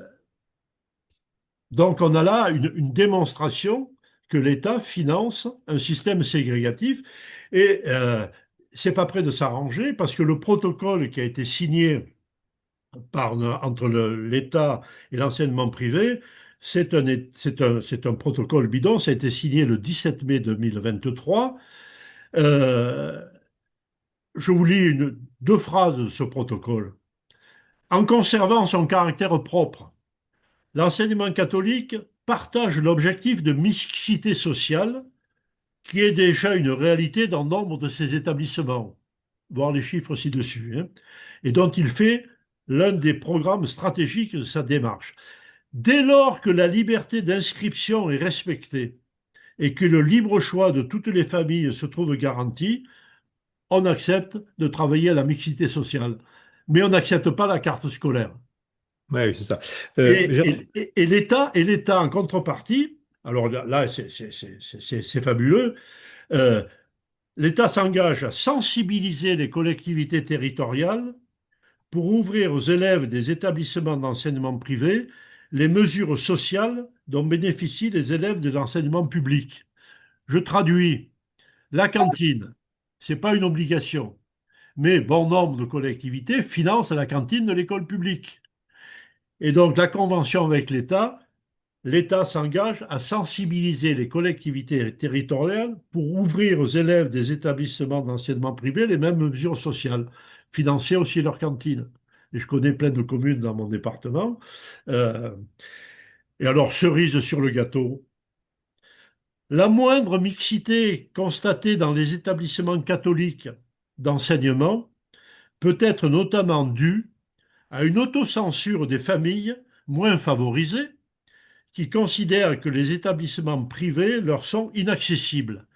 donc on a là une démonstration que l'État finance un système ségrégatif et c'est pas prêt de s'arranger parce que le protocole qui a été signé entre l'État et l'enseignement privé, c'est un protocole bidon. Ça a été signé le 17 mai 2023. Euh, je vous lis deux phrases de ce protocole. En conservant son caractère propre, l'enseignement catholique partage l'objectif de mixité sociale qui est déjà une réalité dans nombre de ses établissements, voir les chiffres ci-dessus, hein, et dont il fait l'un des programmes stratégiques de sa démarche. Dès lors que la liberté d'inscription est respectée et que le libre choix de toutes les familles se trouve garanti, on accepte de travailler à la mixité sociale. Mais on n'accepte pas la carte scolaire. Oui, c'est ça. Et, Gérard, l'État, en contrepartie, alors là, c'est fabuleux, euh, l'État s'engage à sensibiliser les collectivités territoriales pour ouvrir aux élèves des établissements d'enseignement privé les mesures sociales dont bénéficient les élèves de l'enseignement public. Je traduis, la cantine, ce n'est pas une obligation, mais bon nombre de collectivités financent la cantine de l'école publique. Et donc la convention avec l'État s'engage à sensibiliser les collectivités territoriales pour ouvrir aux élèves des établissements d'enseignement privé les mêmes mesures sociales, financer aussi leur cantine. Et je connais plein de communes dans mon département. Euh, et alors, cerise sur le gâteau, la moindre mixité constatée dans les établissements catholiques d'enseignement peut être notamment due à une autocensure des familles moins favorisées qui considèrent que les établissements privés leur sont inaccessibles.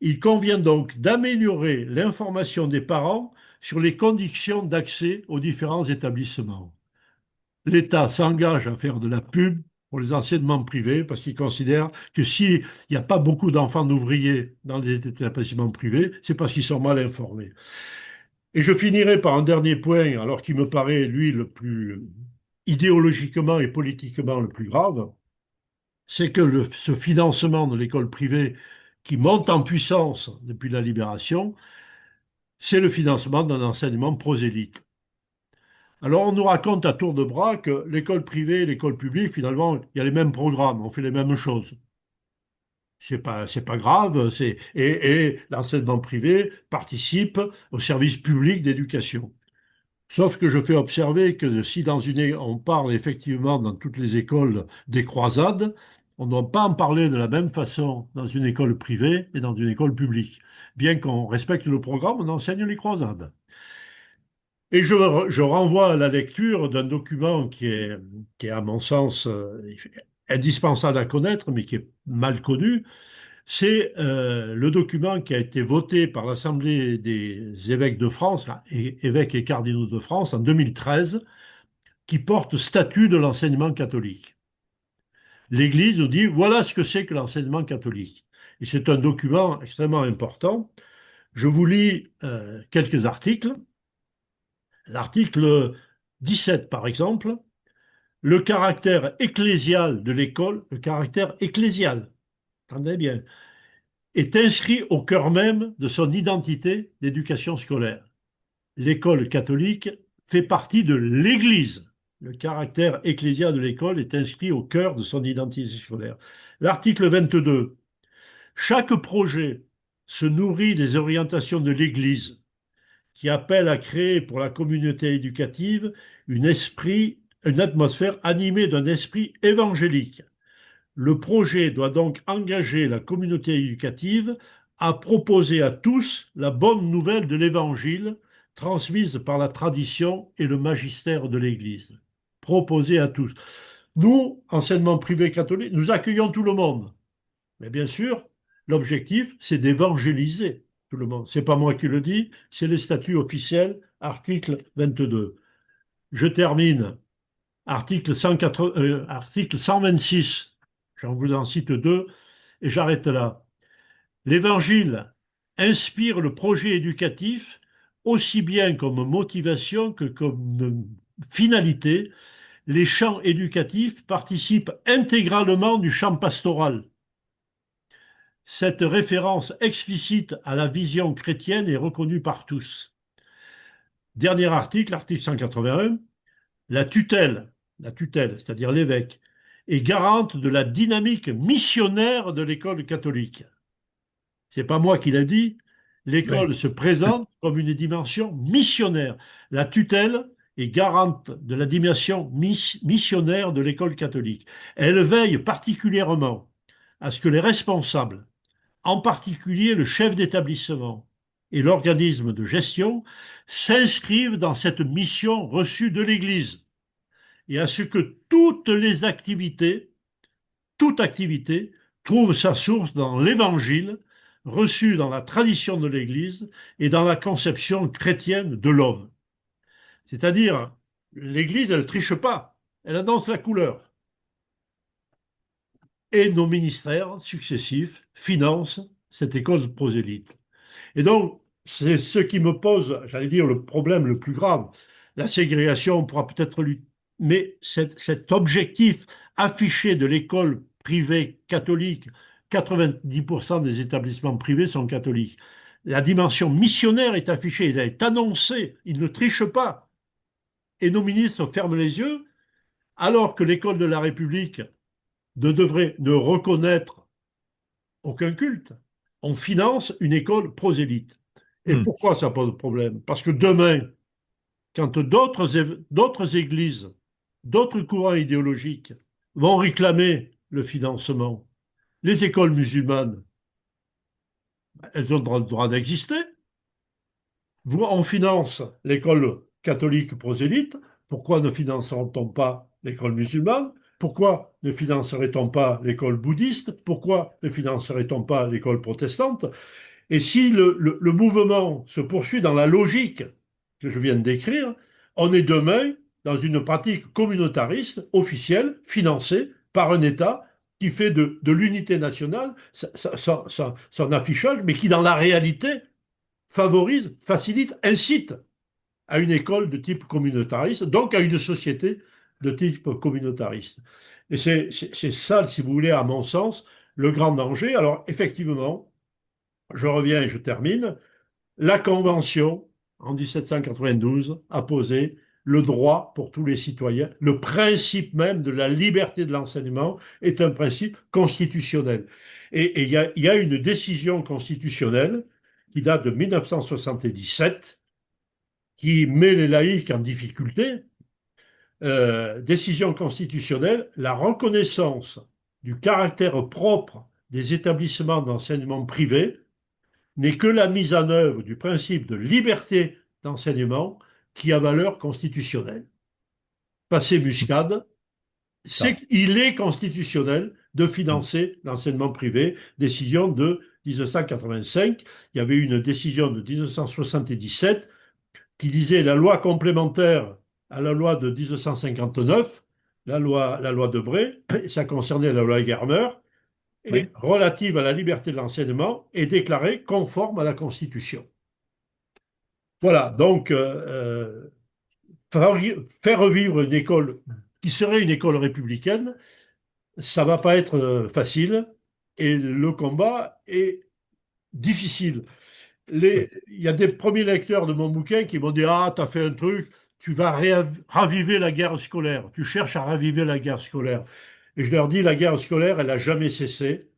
Il convient donc d'améliorer l'information des parents sur les conditions d'accès aux différents établissements. L'État s'engage à faire de la pub pour les enseignements privés parce qu'il considère que s'il n'y a pas beaucoup d'enfants d'ouvriers dans les établissements privés, c'est parce qu'ils sont mal informés. Et je finirai par un dernier point, alors qui me paraît, lui, le plus idéologiquement et politiquement le plus grave, c'est que ce financement de l'école privée qui monte en puissance depuis la libération, c'est le financement d'un enseignement prosélyte. Alors on nous raconte à tour de bras que l'école privée et l'école publique, finalement, il y a les mêmes programmes, on fait les mêmes choses. C'est pas grave, et l'enseignement privé participe au service public d'éducation. Sauf que je fais observer que si on parle effectivement dans toutes les écoles des croisades, on ne doit pas en parler de la même façon dans une école privée et dans une école publique. Bien qu'on respecte le programme, on enseigne les croisades. Et je renvoie à la lecture d'un document qui est à mon sens, indispensable à connaître, mais qui est mal connu. C'est le document qui a été voté par l'Assemblée des évêques de France, là, évêques et cardinaux de France, en 2013, qui porte statut de l'enseignement catholique. L'Église nous dit, voilà ce que c'est que l'enseignement catholique. Et c'est un document extrêmement important. Je vous lis quelques articles. L'article 17, par exemple, le caractère ecclésial de l'école, le caractère ecclésial, entendez bien, est inscrit au cœur même de son identité d'éducation scolaire. L'école catholique fait partie de l'Église. Le caractère ecclésial de l'école est inscrit au cœur de son identité scolaire. L'article 22. Chaque projet se nourrit des orientations de l'Église qui appelle à créer pour la communauté éducative une atmosphère animée d'un esprit évangélique. Le projet doit donc engager la communauté éducative à proposer à tous la bonne nouvelle de l'Évangile transmise par la tradition et le magistère de l'Église. Proposer à tous. Nous, enseignement privé catholique, nous accueillons tout le monde. Mais bien sûr, l'objectif, c'est d'évangéliser tout le monde. C'est pas moi qui le dis, c'est les statuts officiels, article 22. Je termine. Article 126, j'en vous en cite deux, et j'arrête là. L'Évangile inspire le projet éducatif aussi bien comme motivation que comme finalité. Les champs éducatifs participent intégralement du champ pastoral. Cette référence explicite à la vision chrétienne est reconnue par tous. Dernier article, l'article 181, la tutelle, c'est-à-dire l'évêque, est garante de la dynamique missionnaire de l'école catholique. C'est pas moi qui l'a dit, Oui. l'école se présente comme une dimension missionnaire. La tutelle est garante de la dimension missionnaire de l'école catholique. Elle veille particulièrement à ce que les responsables, en particulier le chef d'établissement et l'organisme de gestion, s'inscrivent dans cette mission reçue de l'Église et à ce que toute activité, trouve sa source dans l'Évangile, reçu dans la tradition de l'Église et dans la conception chrétienne de l'homme. C'est-à-dire, l'Église, elle ne triche pas, elle annonce la couleur. Et nos ministères successifs financent cette école prosélyte. Et donc, c'est ce qui me pose, j'allais dire, le problème le plus grave. La ségrégation, on pourra peut-être lui... Mais cet objectif affiché de l'école privée catholique, 90% des établissements privés sont catholiques. La dimension missionnaire est affichée, elle est annoncée, ils ne trichent pas. Et nos ministres ferment les yeux, alors que l'école de la République ne devrait ne reconnaître aucun culte. On finance une école prosélyte. Et Hmm. pourquoi ça pose problème? Parce que demain, quand d'autres églises, d'autres courants idéologiques vont réclamer le financement, les écoles musulmanes, elles ont le droit d'exister. On finance l'école catholique prosélyte, pourquoi ne financerait-on pas l'école musulmane? Pourquoi ne financerait-on pas l'école bouddhiste? Pourquoi ne financerait-on pas l'école protestante? Et si le mouvement se poursuit dans la logique que je viens de décrire, on est demain dans une pratique communautariste officielle, financée par un État qui fait de l'unité nationale son affichage, mais qui dans la réalité favorise, facilite, incite à une école de type communautariste, donc à une société de type communautariste. Et c'est ça, si vous voulez, à mon sens, le grand danger. Alors, effectivement, je reviens et je termine. La Convention, en 1792, a posé le droit pour tous les citoyens. Le principe même de la liberté de l'enseignement est un principe constitutionnel. Et il y a une décision constitutionnelle qui date de 1977, qui met les laïcs en difficulté. Décision constitutionnelle, la reconnaissance du caractère propre des établissements d'enseignement privé n'est que la mise en œuvre du principe de liberté d'enseignement qui a valeur constitutionnelle. Passé Muscade, Ça. il est constitutionnel de financer l'enseignement privé. Décision de 1985. Il y avait une décision de 1977 qui disait la loi complémentaire à la loi de 1959 la loi Debré, ça concernait la loi Germer, Oui. et relative à la liberté de l'enseignement, est déclarée conforme à la Constitution. Voilà, donc faire revivre une école qui serait une école républicaine, ça va pas être facile et le combat est difficile. Oui. Il y a des premiers lecteurs de mon bouquin qui m'ont dit: Ah, tu as fait un truc, tu vas raviver la guerre scolaire. Tu cherches à raviver la guerre scolaire. Et je leur dis: la guerre scolaire, elle n'a jamais cessé.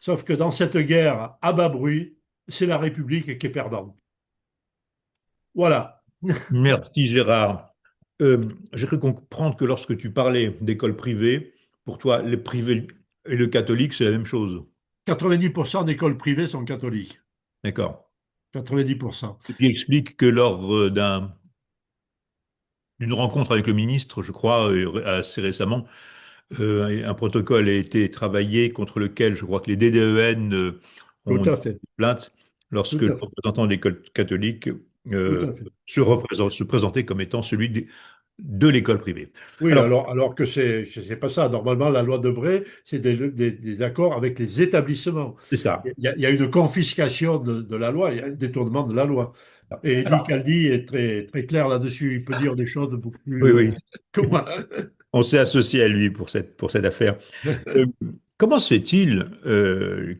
Sauf que dans cette guerre à bas bruit, c'est la République qui est perdante. Voilà. Merci Gérard. J'ai cru comprendre que lorsque tu parlais d'école privée, pour toi, les privés et le catholique, c'est la même chose. 90% d'écoles privées sont catholiques. D'accord. 90%. Ce qui explique que lors d'une rencontre avec le ministre, je crois, assez récemment, un protocole a été travaillé contre lequel je crois que les DDEN Tout ont à fait. plainte lorsque Tout le à fait. représentant de l'école catholique Tout euh, à fait. se présentait comme étant celui de l'école privée. Oui, Alors, alors que c'est pas ça. Normalement, la loi Debré, c'est des accords avec les établissements. c'est ça. Il y a une confiscation de la loi, il y a un détournement de la loi. Et Eddie Alors, Caldi est très, très clair là-dessus. Il peut dire des choses beaucoup oui, plus oui. que moi. On s'est associé à lui pour cette affaire. Euh, Comment se fait-il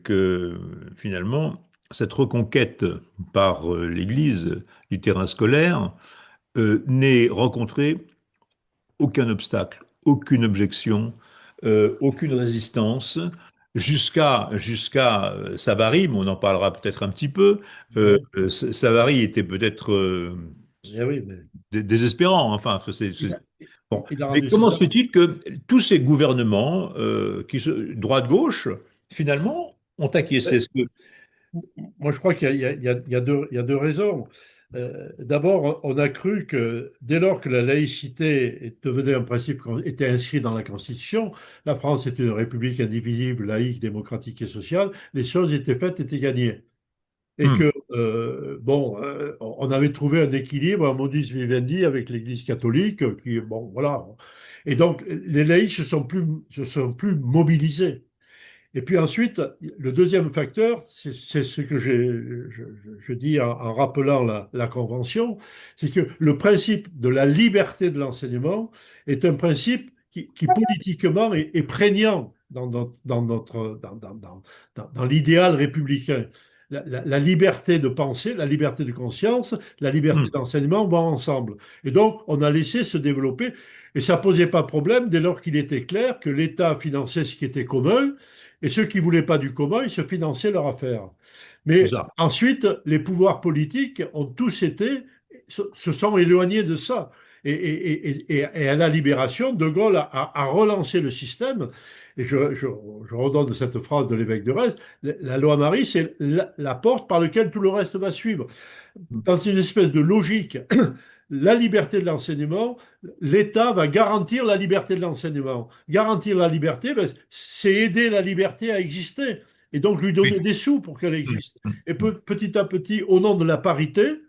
que finalement cette reconquête par l'Église du terrain scolaire n'ait rencontré aucun obstacle, aucune objection, aucune résistance, jusqu'à Savary, mais on en parlera peut-être un petit peu. Ouais. Savary était peut-être Eh oui, mais désespérant, enfin, il a, bon. il a Mais rendu ses comment se armes. fait-il que tous ces gouvernements, droite-gauche, finalement, ont acquiescé? Moi, je crois qu'il y a deux raisons. D'abord, on a cru que dès lors que la laïcité devenait un principe qui était inscrit dans la Constitution, la France est une république indivisible, laïque, démocratique et sociale, les choses étaient faites, étaient gagnées. Et Hmm, que, bon, on avait trouvé un équilibre, un modus vivendi avec l'Église catholique, qui, bon, voilà. Et donc, les laïcs se sont plus mobilisés. Et puis ensuite, le deuxième facteur, c'est ce que je dis en rappelant la Convention, c'est que le principe de la liberté de l'enseignement est un principe qui politiquement est prégnant dans l'idéal républicain. La liberté de penser, la liberté de conscience, la liberté hmm, d'enseignement vont ensemble. Et donc, on a laissé se développer, et ça posait pas problème dès lors qu'il était clair que l'État finançait ce qui était commun, et ceux qui ne voulaient pas du commun, ils se finançaient leur affaire. c'est Mais ça. ensuite, les pouvoirs politiques ont tous se sont éloignés de ça. Et à la libération, De Gaulle a relancé le système. Et je redonne cette phrase de l'évêque de Retz: la loi Marie, c'est la porte par laquelle tout le reste va suivre. Dans une espèce de logique, la liberté de l'enseignement, l'État va garantir la liberté de l'enseignement. Garantir la liberté, ben, c'est aider la liberté à exister et donc lui donner Oui. des sous pour qu'elle Hmm, existe. hmm, Et hmm. petit à petit, au nom de la parité,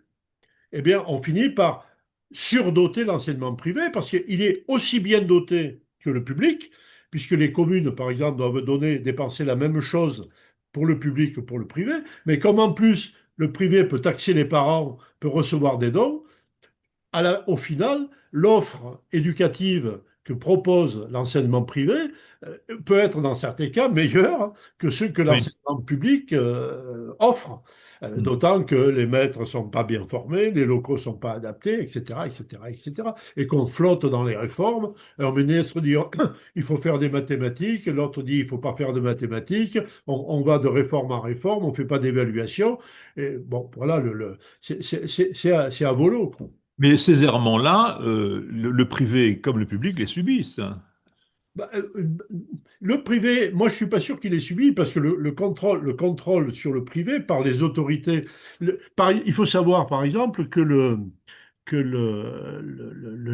eh bien, on finit par surdoter l'enseignement privé parce qu'il est aussi bien doté que le public, puisque les communes, par exemple, doivent dépenser la même chose pour le public que pour le privé. Mais comme en plus, le privé peut taxer les parents, peut recevoir des dons, au final, l'offre éducative que propose l'enseignement privé peut être dans certains cas meilleure que ce que Oui. l'enseignement public offre. Hmm. D'autant que les maîtres ne sont pas bien formés, les locaux ne sont pas adaptés, etc., etc., etc. Et qu'on flotte dans les réformes. Un ministre dit il faut faire des mathématiques, l'autre dit il ne faut pas faire de mathématiques. On va de réforme en réforme, on ne fait pas d'évaluation. Et bon, voilà, c'est à volo, quoi. Mais ces errements-là, le privé comme le public les subissent, hein. Bah, le privé, moi je suis pas sûr qu'il ait subi parce que le contrôle sur le privé par les autorités. Il faut savoir par exemple que le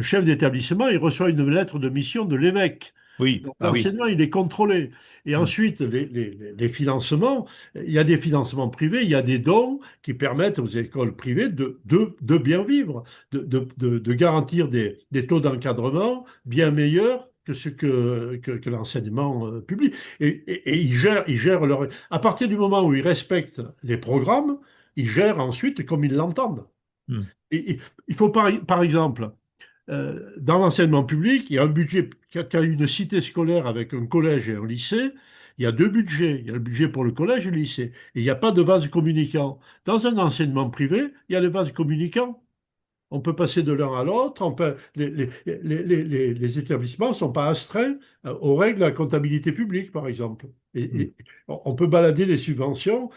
chef d'établissement il reçoit une lettre de mission de l'évêque. Oui, Donc ah oui. l'enseignement il est contrôlé. Et Hmm. ensuite les financements, il y a des financements privés, il y a des dons qui permettent aux écoles privées de bien vivre, de garantir des taux d'encadrement bien meilleurs que l'enseignement public. Et ils gèrent leur... À partir du moment où ils respectent les programmes, ils gèrent ensuite comme ils l'entendent. Hmm. Et il faut par exemple, dans l'enseignement public, il y a un budget, quand il y a une cité scolaire avec un collège et un lycée, il y a deux budgets. Il y a le budget pour le collège et le lycée. Et il n'y a pas de vase communicant. Dans un enseignement privé, il y a le vase communicant. On peut passer de l'un à l'autre. Les établissements ne sont pas astreints aux règles de la comptabilité publique, par exemple. Hmm. Et on peut balader les subventions.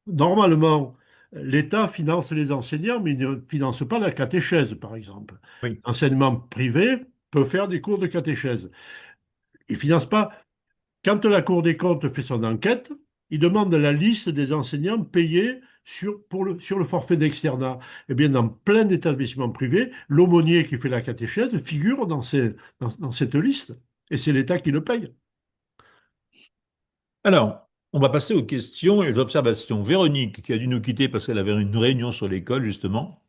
Normalement, l'État finance les enseignants, mais il ne finance pas la catéchèse, par exemple. Oui. L'enseignement privé peut faire des cours de catéchèse. Il ne finance pas. Quand la Cour des comptes fait son enquête, il demande la liste des enseignants payés sur le forfait d'externat. Eh bien, dans plein d'établissements privés, l'aumônier qui fait la catéchèse figure dans cette liste. Et c'est l'État qui le paye. Alors, on va passer aux questions et aux observations. Véronique, qui a dû nous quitter parce qu'elle avait une réunion sur l'école, justement.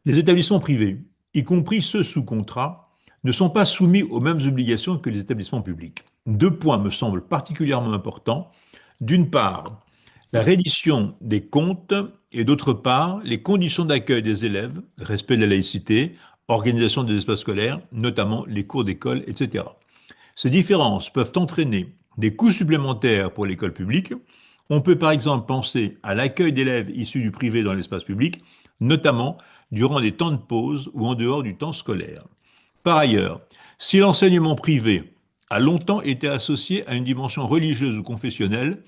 Les établissements privés, y compris ceux sous contrat, ne sont pas soumis aux mêmes obligations que les établissements publics. Deux points me semblent particulièrement importants. D'une part, la reddition des comptes et d'autre part, les conditions d'accueil des élèves, respect de la laïcité, organisation des espaces scolaires, notamment les cours d'école, etc. Ces différences peuvent entraîner des coûts supplémentaires pour l'école publique. On peut par exemple penser à l'accueil d'élèves issus du privé dans l'espace public, notamment durant des temps de pause ou en dehors du temps scolaire. Par ailleurs, si l'enseignement privé a longtemps été associé à une dimension religieuse ou confessionnelle,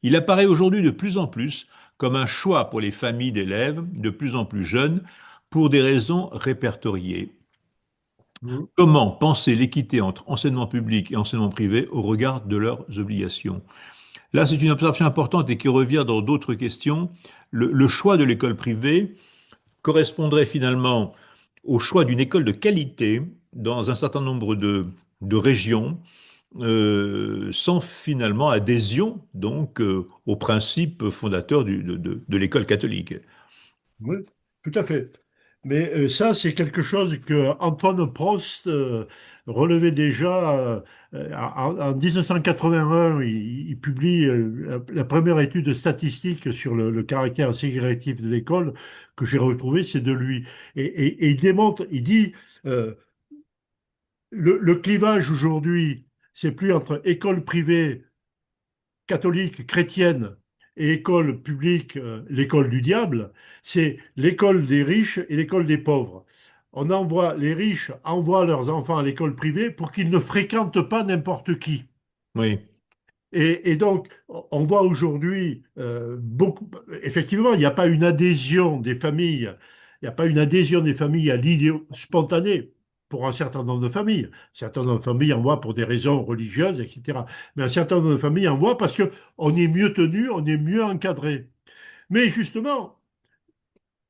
il apparaît aujourd'hui de plus en plus comme un choix pour les familles d'élèves de plus en plus jeunes pour des raisons répertoriées. Mhm. Comment penser l'équité entre enseignement public et enseignement privé au regard de leurs obligations? Là, c'est une observation importante et qui revient dans d'autres questions. Le choix de l'école privée correspondrait finalement au choix d'une école de qualité dans un certain nombre de régions, sans finalement adhésion donc aux principes fondateurs de l'école catholique. Oui, tout à fait. Mais ça, c'est quelque chose que Antoine Prost relevait déjà en 1981. Il publie la première étude statistique sur le caractère ségrégatif de l'école que j'ai retrouvé, c'est de lui. Et il démontre, il dit, euh, le clivage aujourd'hui, c'est plus entre école privée catholique, chrétienne et école publique, l'école du diable, c'est l'école des riches et l'école des pauvres. Les riches envoient leurs enfants à l'école privée pour qu'ils ne fréquentent pas n'importe qui. Oui, Et donc, on voit aujourd'hui beaucoup. Effectivement, il n'y a pas une adhésion des familles. Il n'y a pas une adhésion des familles à l'idée spontanée pour un certain nombre de familles. Un certain nombre de familles envoient pour des raisons religieuses, etc. Mais un certain nombre de familles envoient parce qu'on est mieux tenu, on est mieux encadré. Mais justement,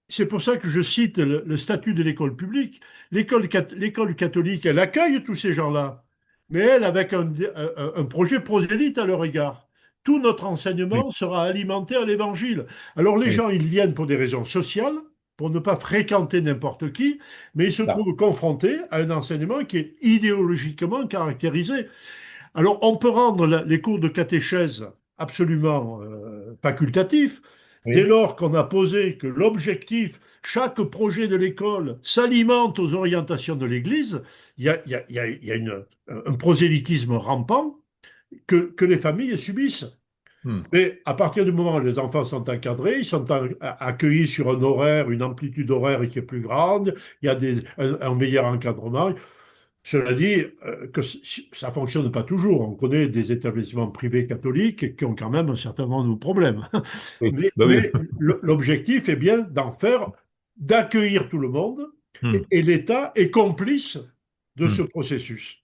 c'est pour ça que je cite le statut de l'école publique. L'école catholique, elle accueille tous ces gens-là, mais elle avec un projet prosélyte à leur égard. Tout notre oui, enseignement sera alimenté à l'évangile. Alors les oui. gens, ils viennent pour des raisons sociales, pour ne pas fréquenter n'importe qui, mais ils se Là. trouvent confrontés à un enseignement qui est idéologiquement caractérisé. Alors, on peut rendre les cours de catéchèse absolument facultatifs dès Oui. lors qu'on a posé que l'objectif, chaque projet de l'école s'alimente aux orientations de l'Église. Il y a un prosélytisme rampant que les familles subissent. Hmm. Mais à partir du moment où les enfants sont encadrés, ils sont accueillis sur un horaire, une amplitude horaire qui est plus grande, il y a un meilleur encadrement. Cela dit, que ça ne fonctionne pas toujours. On connaît des établissements privés catholiques qui ont quand même un certain nombre de problèmes. Oui, Mais, bah oui. mais l'objectif est bien d'accueillir tout le monde, Hmm. et l'État est complice de ce Hmm. processus.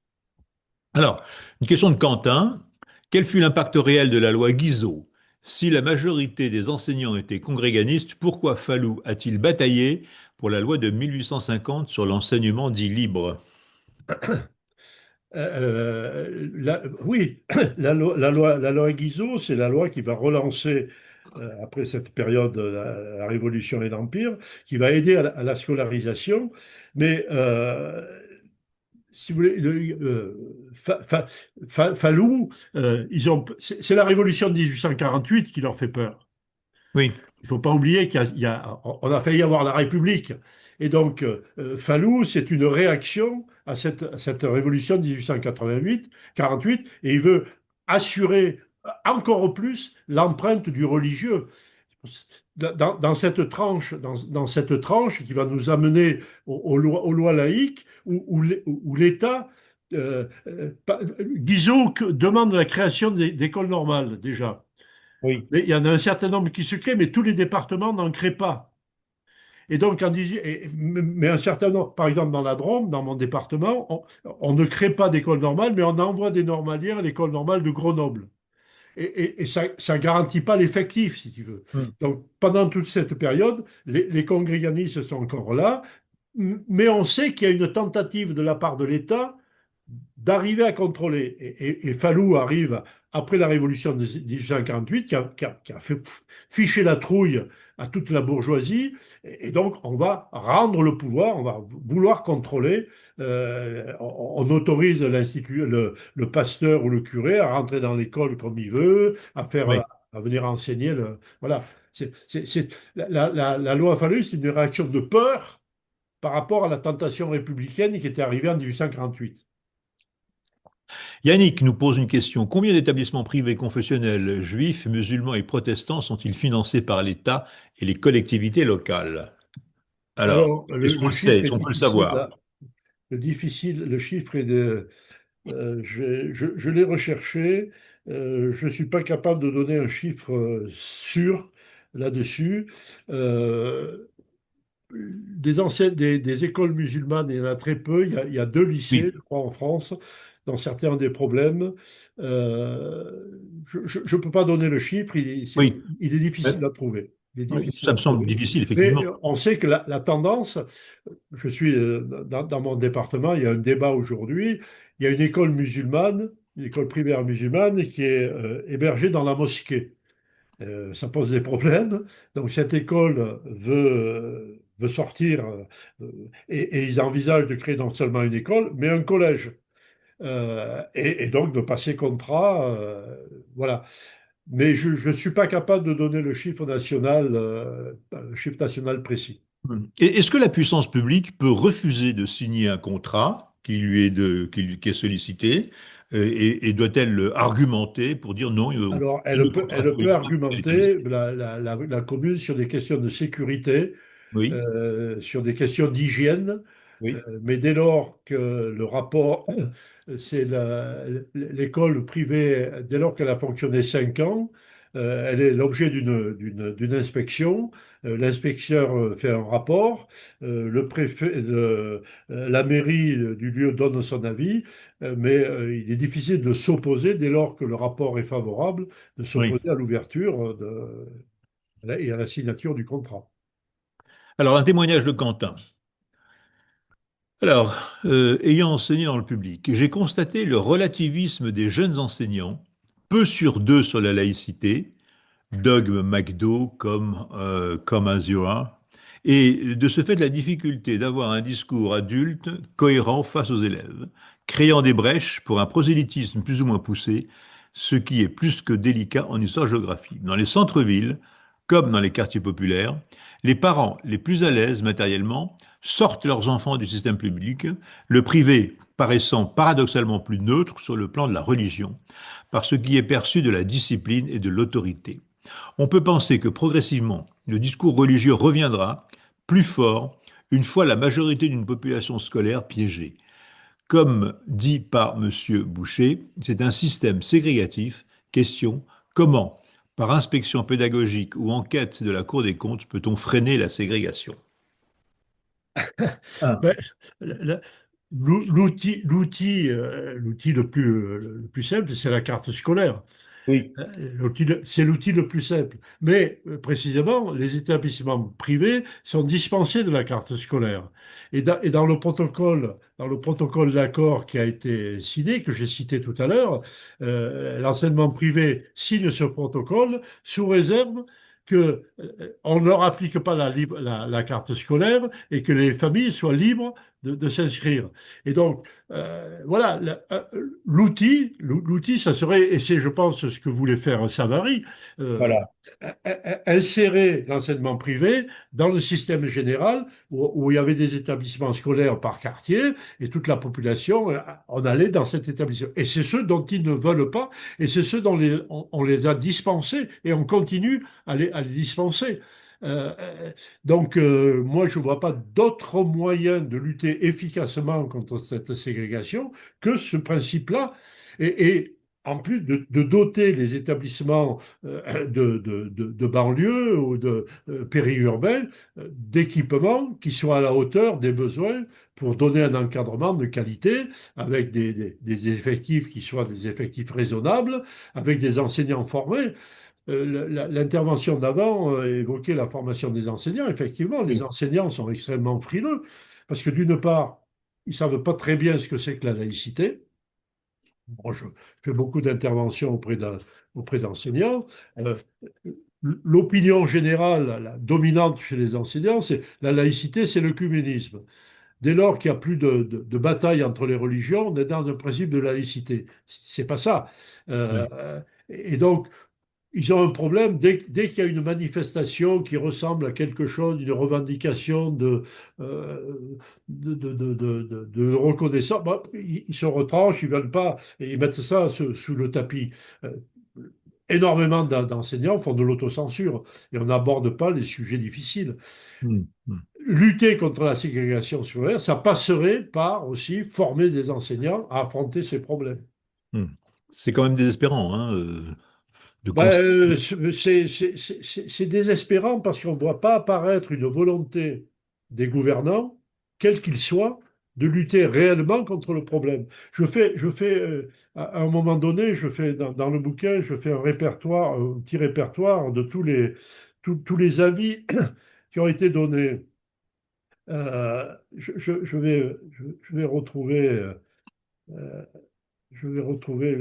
Alors, une question de Quentin. Quel fut l'impact réel de la loi Guizot? Si la majorité des enseignants étaient congréganistes, pourquoi Fallou a-t-il bataillé pour la loi de 1850 sur l'enseignement dit libre? Oui, la loi Guizot, c'est la loi qui va relancer, après cette période de la Révolution et l'Empire, qui va aider à la scolarisation. Mais si vous voulez, Fallout, c'est la révolution de 1848 qui leur fait peur. Oui, Il ne faut pas oublier on a failli avoir la République. Et donc, Fallout, c'est une réaction à cette révolution de 1888, 48, et il veut assurer encore plus l'empreinte du religieux. Dans cette tranche qui va nous amener aux lois laïques, où l'État, Guizot demande la création d'écoles normales déjà. oui, Mais il y en a un certain nombre qui se créent, mais tous les départements n'en créent pas. Et donc, mais un certain nombre, par exemple dans la Drôme, dans mon département, on ne crée pas d'école normale, mais on envoie des normalières à l'école normale de Grenoble. Et ça ne garantit pas l'effectif, si tu veux. mm, Donc, pendant toute cette période, les congréganistes sont encore là, mais on sait qu'il y a une tentative de la part de l'État d'arriver à contrôler. Et Fallou arrive après la révolution de 1848, qui a fait ficher la trouille à toute la bourgeoisie. Et donc, on va rendre le pouvoir, on va vouloir contrôler. On autorise le pasteur ou le curé à rentrer dans l'école comme il veut, oui. à venir enseigner. Voilà. La loi Fallu, c'est une réaction de peur par rapport à la tentation républicaine qui était arrivée en 1848. Yannick nous pose une question. Combien d'établissements privés confessionnels juifs, musulmans et protestants sont-ils financés par l'État et les collectivités locales? Alors, Alors, est-ce qu'on le le sait? chiffre Est-ce est qu'on peut le difficile. savoir? Le chiffre est de. Je l'ai recherché. Je ne suis pas capable de donner un chiffre sûr là-dessus. Euh, des écoles musulmanes, il y en a très peu. Il y a deux lycées, Oui, je crois, en France, dans certains des problèmes. Je ne peux pas donner le chiffre, oui. il est Euh, difficile à trouver. Il est oui, difficile ça à me semble trouver. difficile, Mais effectivement. on sait que la tendance, je suis dans mon département, il y a un débat aujourd'hui. Il y a une école primaire musulmane qui est hébergée dans la mosquée. Ça pose des problèmes. Donc cette école veut sortir et ils envisagent de créer non seulement une école, mais un collège. Et donc de passer contrat. Voilà. Mais je ne suis pas capable de donner le chiffre national précis. Et est-ce que la puissance publique peut refuser de signer un contrat qui est sollicité et doit-elle argumenter pour dire non, Alors, le contrat elle pour peut X est établi? argumenter la commune sur des questions de sécurité, Oui, sur des questions d'hygiène. oui, Mais dès lors que le rapport, c'est l'école privée, dès lors qu'elle a fonctionné 5 ans, elle est l'objet d'une inspection. L'inspecteur fait un rapport, la mairie du lieu donne son avis, mais il est difficile de s'opposer dès lors que le rapport est favorable, de oui. s'opposer à l'ouverture et à la signature du contrat. Alors, un témoignage de Quentin. Alors, ayant enseigné dans le public, j'ai constaté le relativisme des jeunes enseignants, peu sur d'eux sur la laïcité, dogme McDo comme Azura, et de ce fait la difficulté d'avoir un discours adulte cohérent face aux élèves, créant des brèches pour un prosélytisme plus ou moins poussé, ce qui est plus que délicat en histoire-géographie. Dans les centres-villes, comme dans les quartiers populaires, les parents les plus à l'aise matériellement sortent leurs enfants du système public, le privé paraissant paradoxalement plus neutre sur le plan de la religion, par ce qui est perçu de la discipline et de l'autorité. On peut penser que progressivement, le discours religieux reviendra plus fort une fois la majorité d'une population scolaire piégée. Comme dit par M. Boucher, c'est un système ségrégatif. Question, comment, par inspection pédagogique ou enquête de la Cour des comptes, peut-on freiner la ségrégation? Ah, Ben, la- l'outil le plus simple, c'est la carte scolaire. oui. C'est l'outil le plus simple. Mais précisément, les établissements privés sont dispensés de la carte scolaire. Et dans le protocole d'accord qui a été signé, que j'ai cité tout à l'heure, l'enseignement privé signe ce protocole sous réserve qu'on ne leur applique pas la carte scolaire et que les familles soient libres de s'inscrire. Et donc, voilà, l'outil, ça serait, et c'est, je pense, ce que voulait faire Savary, euh, Voilà. insérer l'enseignement privé dans le système général où il y avait des établissements scolaires par quartier et toute la population, on allait dans cet établissement. Et c'est ceux dont ils ne veulent pas et c'est ceux dont on les a dispensés et on continue à les dispenser. Donc, moi, je ne vois pas d'autre moyen de lutter efficacement contre cette ségrégation que ce principe-là. Et en plus de doter les établissements de banlieue ou de périurbains d'équipements qui soient à la hauteur des besoins pour donner un encadrement de qualité avec des effectifs qui soient des effectifs raisonnables, avec des enseignants formés. L'intervention d'avant évoquait la formation des enseignants. Effectivement, les Oui. enseignants sont extrêmement frileux parce que d'une part, ils ne savent pas très bien ce que c'est que la laïcité. Bon, je fais beaucoup d'interventions auprès d'enseignants. Euh, L'opinion générale, la dominante chez les enseignants, c'est la laïcité, c'est l'œcuménisme. Dès lors qu'il n'y a plus de bataille entre les religions, on est dans un principe de laïcité. C'est pas ça. Oui. Et donc, ils ont un problème dès qu'il y a une manifestation qui ressemble à quelque chose, une revendication euh, de reconnaissance. Bah, ils se retranchent, ils ne veulent pas, et ils mettent ça sous le tapis. Euh, Énormément d'enseignants font de l'autocensure et on n'aborde pas les sujets difficiles. Hmm, hmm, Lutter contre la ségrégation scolaire, ça passerait par aussi former des enseignants à affronter ces problèmes. hmm. C'est quand même désespérant, hein, de Ben, constater. c'est désespérant parce qu'on ne voit pas apparaître une volonté des gouvernants, quels qu'ils soient, de lutter réellement contre le problème. À un moment donné, je fais dans le bouquin, je fais un répertoire, un petit répertoire de tous les avis qui ont été donnés. Je vais retrouver. Euh, je vais retrouver.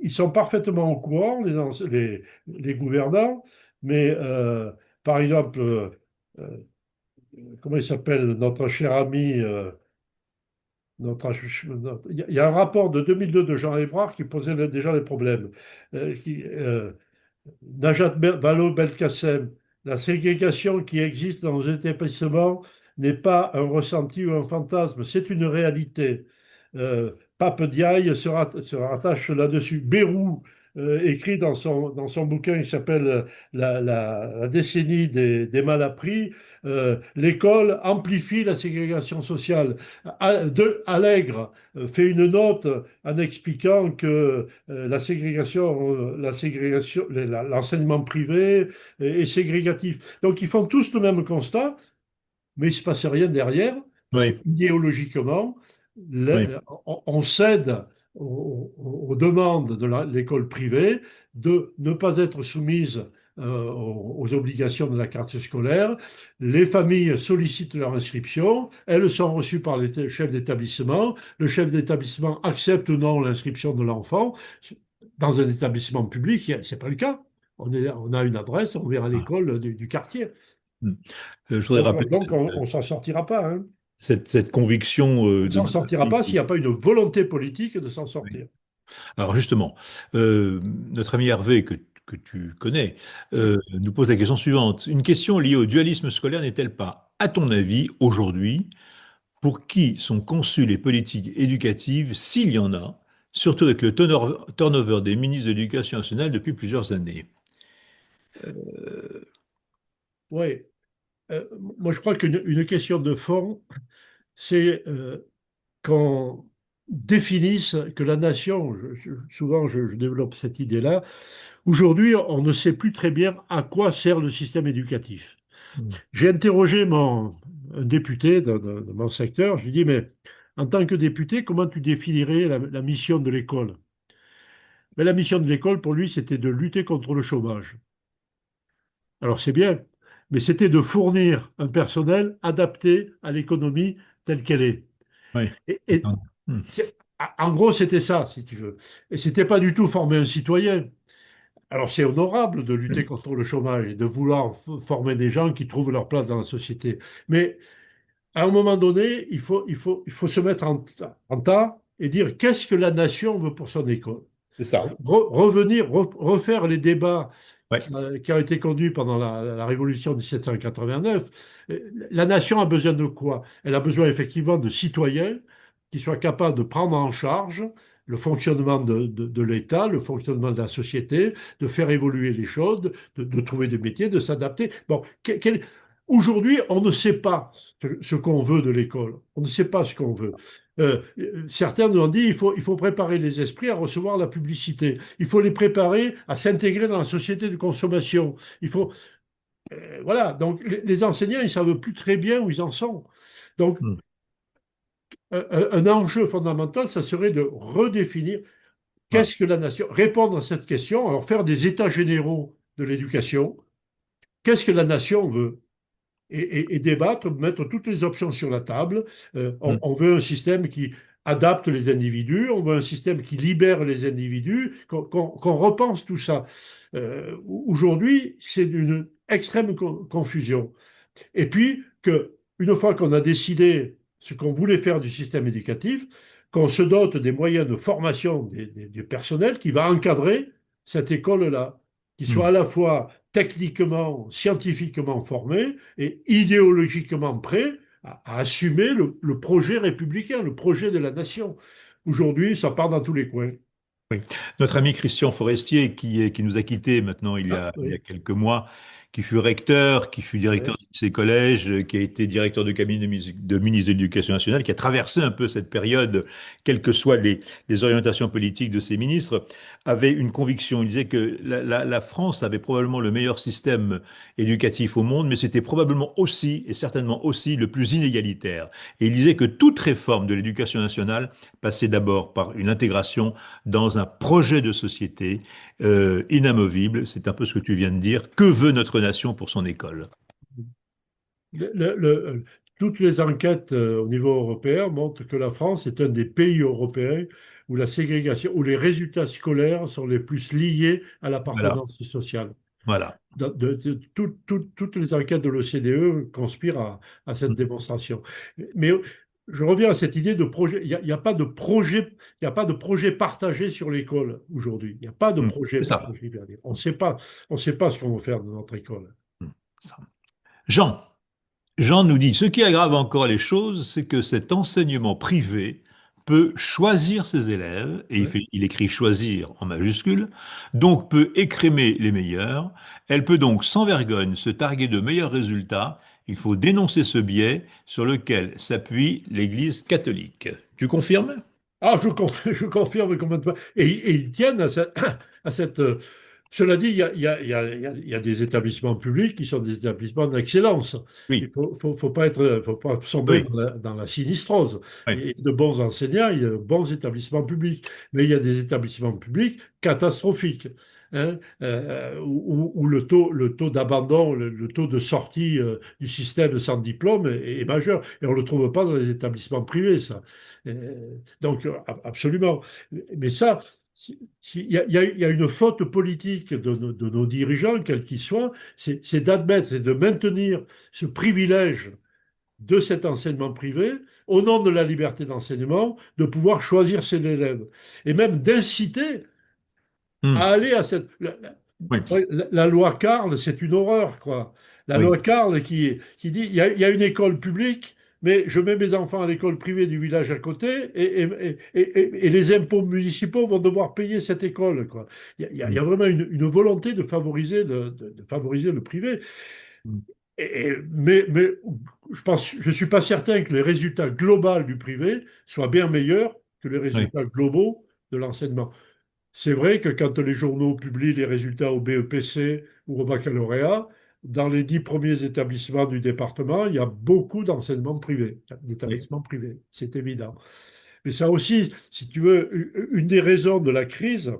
Ils sont parfaitement au courant, les gouvernants, mais par exemple, euh, comment il s'appelle notre cher ami, il y a un rapport de 2002 de Jean Hébrard qui posait déjà les problèmes. Najat Vallaud-Belkacem, la ségrégation qui existe dans nos établissements n'est pas un ressenti ou un fantasme, c'est une réalité. Pape Diaye se rattache là-dessus. Bérou écrit dans son bouquin qui s'appelle la décennie des mal appris, l'école amplifie la ségrégation sociale. Allègre fait une note en expliquant que l'enseignement privé est ségrégatif. Donc ils font tous le même constat, mais il ne se passe rien derrière, parce Oui, qu'idéologiquement, oui, on cède aux demandes de l'école privée de ne pas être soumise aux obligations de la carte scolaire. Les familles sollicitent leur inscription, elles sont reçues par le chef d'établissement, le chef d'établissement accepte ou non l'inscription de l'enfant. Dans un établissement public, ce n'est pas le cas. On a une adresse, on vient à ah, l'école du quartier. hmm. Je voudrais Donc, rappeler donc on ne s'en sortira pas, hein. cette conviction On ne de s'en notre sortira ami. pas s'il n'y a pas une volonté politique de s'en Oui. sortir. Alors justement, notre ami Hervé, que tu connais, Oui. nous pose la question suivante. Une question liée au dualisme scolaire n'est-elle pas, à ton avis, aujourd'hui, pour qui sont conçues les politiques éducatives, s'il y en a, surtout avec le turnover des ministres de l'Éducation nationale depuis plusieurs années? Oui. Moi, je crois qu'une question de fond, c'est qu'on définisse que la nation, souvent je développe cette idée-là, aujourd'hui, on ne sait plus très bien à quoi sert le système éducatif. Hmm. J'ai interrogé un député de mon secteur, je lui dis, mais en tant que député, comment tu définirais la mission de l'école? Mais la mission de l'école, pour lui, c'était de lutter contre le chômage. Alors c'est bien, mais c'était de fournir un personnel adapté à l'économie telle qu'elle est. Oui. Et Hmm. en gros, c'était ça, si tu veux. Et c'était pas du tout former un citoyen. Alors c'est honorable de lutter contre le chômage et de vouloir former des gens qui trouvent leur place dans la société. Mais à un moment donné, il faut se mettre en tas et dire qu'est-ce que la nation veut pour son école. C'est ça. Revenir, refaire les débats Ouais. qui ont été conduits pendant la Révolution de 1789. La nation a besoin de quoi? Elle a besoin effectivement de citoyens qui soient capables de prendre en charge le fonctionnement de l'État, le fonctionnement de la société, de faire évoluer les choses, de trouver des métiers, de s'adapter. Bon, aujourd'hui, on ne sait pas ce qu'on veut de l'école. On ne sait pas ce qu'on veut. Certains nous ont dit il faut préparer les esprits à recevoir la publicité. Il faut les préparer à s'intégrer dans la société de consommation. Voilà. Donc les enseignants, ils savent plus très bien où ils en sont. Donc Mm. un enjeu fondamental, ça serait de redéfinir Ouais. qu'est-ce que la nation, répondre à cette question, alors faire des états généraux de l'éducation. Qu'est-ce que la nation veut? Et débattre, mettre toutes les options sur la table. On, Mm. on veut un système qui adapte les individus, on veut un système qui libère les individus, qu'on repense tout ça. Aujourd'hui, c'est d'une extrême confusion. Et puis, une fois qu'on a décidé ce qu'on voulait faire du système éducatif, qu'on se dote des moyens de formation du personnel qui va encadrer cette école-là, qui soit Mm. à la fois techniquement, scientifiquement formé et idéologiquement prêt à assumer le projet républicain, le projet de la nation. Aujourd'hui, ça part dans tous les coins. Oui. Notre ami Christian Forestier, qui nous a quittés maintenant Ah, il y a oui, quelques mois, qui fut recteur, qui fut directeur ouais. de ses collèges, qui a été directeur de cabinet de ministre de l'Éducation nationale, qui a traversé un peu cette période, quelles que soient les orientations politiques de ses ministres, avait une conviction. Il disait que la France avait probablement le meilleur système éducatif au monde, mais c'était probablement aussi, et certainement aussi, le plus inégalitaire. Et il disait que toute réforme de l'éducation nationale passait d'abord par une intégration dans un projet de société inamovible. C'est un peu ce que tu viens de dire. Que veut notre nation pour son école? Le- le- le- Toutes les enquêtes au niveau européen montrent que la France est un des pays européens où la ségrégation, où les résultats scolaires sont les plus liés à Voilà, l'appartenance sociale. voilà. Toutes les enquêtes de l'OCDE conspirent à cette Mm. démonstration. Mais je reviens à cette idée de projet. Il y a pas de projet, il y a pas de projet partagé sur l'école aujourd'hui. Il n'y a pas de Mm. projet C'est ça. partagé. On sait pas ce qu'on va faire de notre école. Mm. Ça. Jean. Jean nous dit, ce qui aggrave encore les choses, c'est que cet enseignement privé peut choisir ses élèves, et Ouais. il écrit choisir en majuscule, donc peut écrémer les meilleurs. Elle peut donc sans vergogne se targuer de meilleurs résultats. Il faut dénoncer ce biais sur lequel s'appuie l'Église catholique. Tu confirmes? Ah, je confirme complètement. Et ils tiennent à cette. Cela dit, il y a des établissements publics qui sont des établissements d'excellence. Il Oui, faut pas sombrer oui, dans la sinistrose. oui, Il y a de bons enseignants, il y a de bons établissements publics, mais il y a des établissements publics catastrophiques, hein, où le taux d'abandon, le taux de sortie du système sans diplôme est majeur. Et on ne le trouve pas dans les établissements privés, ça. Donc, absolument. Mais ça, il y a une faute politique de nos dirigeants, quels qu'ils soient, c'est d'admettre et de maintenir ce privilège de cet enseignement privé, au nom de la liberté d'enseignement, de pouvoir choisir ses élèves. Et même d'inciter Hmm. à aller à cette. Oui, La loi Carle, c'est une horreur, quoi. La oui, loi Carle qui dit il y a une école publique, mais je mets mes enfants à l'école privée du village à côté et les impôts municipaux vont devoir payer cette école, quoi. Il y a Hmm. vraiment une volonté de favoriser le privé. Hmm. Mais je ne suis pas certain que les résultats globaux du privé soient bien meilleurs que les Oui, résultats globaux de l'enseignement. C'est vrai que quand les journaux publient les résultats au BEPC ou au baccalauréat, dans les 10 premiers établissements du département, il y a beaucoup d'enseignements privés, oui, d'établissements privés, c'est évident. Mais ça aussi, si tu veux, une des raisons de la crise,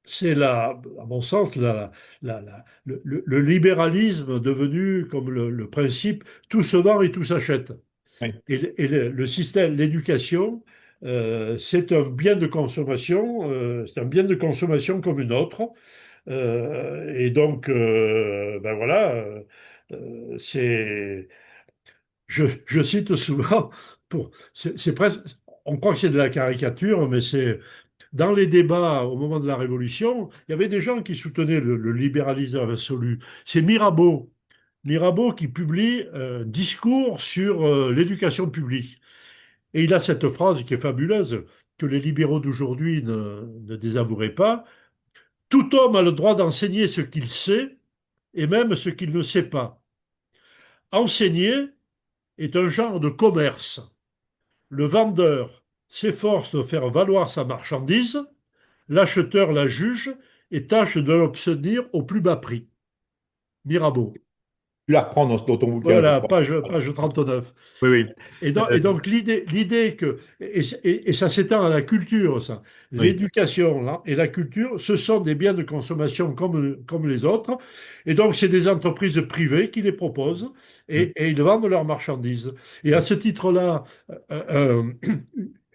c'est à mon sens, le libéralisme devenu comme le principe tout se vend et tout s'achète. oui. Et le système, l'éducation c'est un bien de consommation, c'est un bien de consommation comme une autre. Et donc, ben voilà, c'est, je cite souvent, c'est presque, on croit que c'est de la caricature, mais c'est dans les débats au moment de la Révolution, il y avait des gens qui soutenaient le libéralisme absolu. C'est Mirabeau qui publie un discours sur l'éducation publique. Et il a cette phrase qui est fabuleuse, que les libéraux d'aujourd'hui ne désavoueraient pas. Tout homme a le droit d'enseigner ce qu'il sait et même ce qu'il ne sait pas. Enseigner est un genre de commerce. Le vendeur s'efforce de faire valoir sa marchandise, l'acheteur la juge et tâche de l'obtenir au plus bas prix. Mirabeau. Tu la reprends dans ton bouquin, je Voilà, crois. page 39. Oui, oui. Et donc l'idée que, et ça s'étend à la culture, ça, Oui. l'éducation là, et la culture, ce sont des biens de consommation comme les autres. Et donc c'est des entreprises privées qui les proposent Mm. et ils vendent leurs marchandises. Et à Mm. ce titre-là,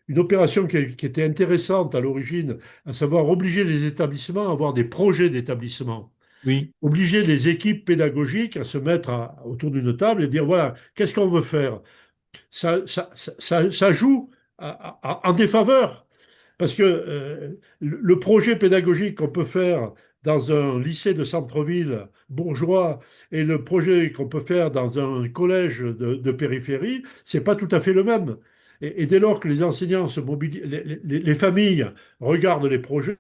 une opération qui était intéressante à l'origine, à savoir obliger les établissements à avoir des projets d'établissement, Oui. obliger les équipes pédagogiques à se mettre autour d'une table et dire, voilà, qu'est-ce qu'on veut faire? Ça joue en défaveur. Parce que le projet pédagogique qu'on peut faire dans un lycée de centre-ville bourgeois et le projet qu'on peut faire dans un collège de périphérie, c'est pas tout à fait le même. Et dès lors que les enseignants se mobilisent, les familles regardent les projets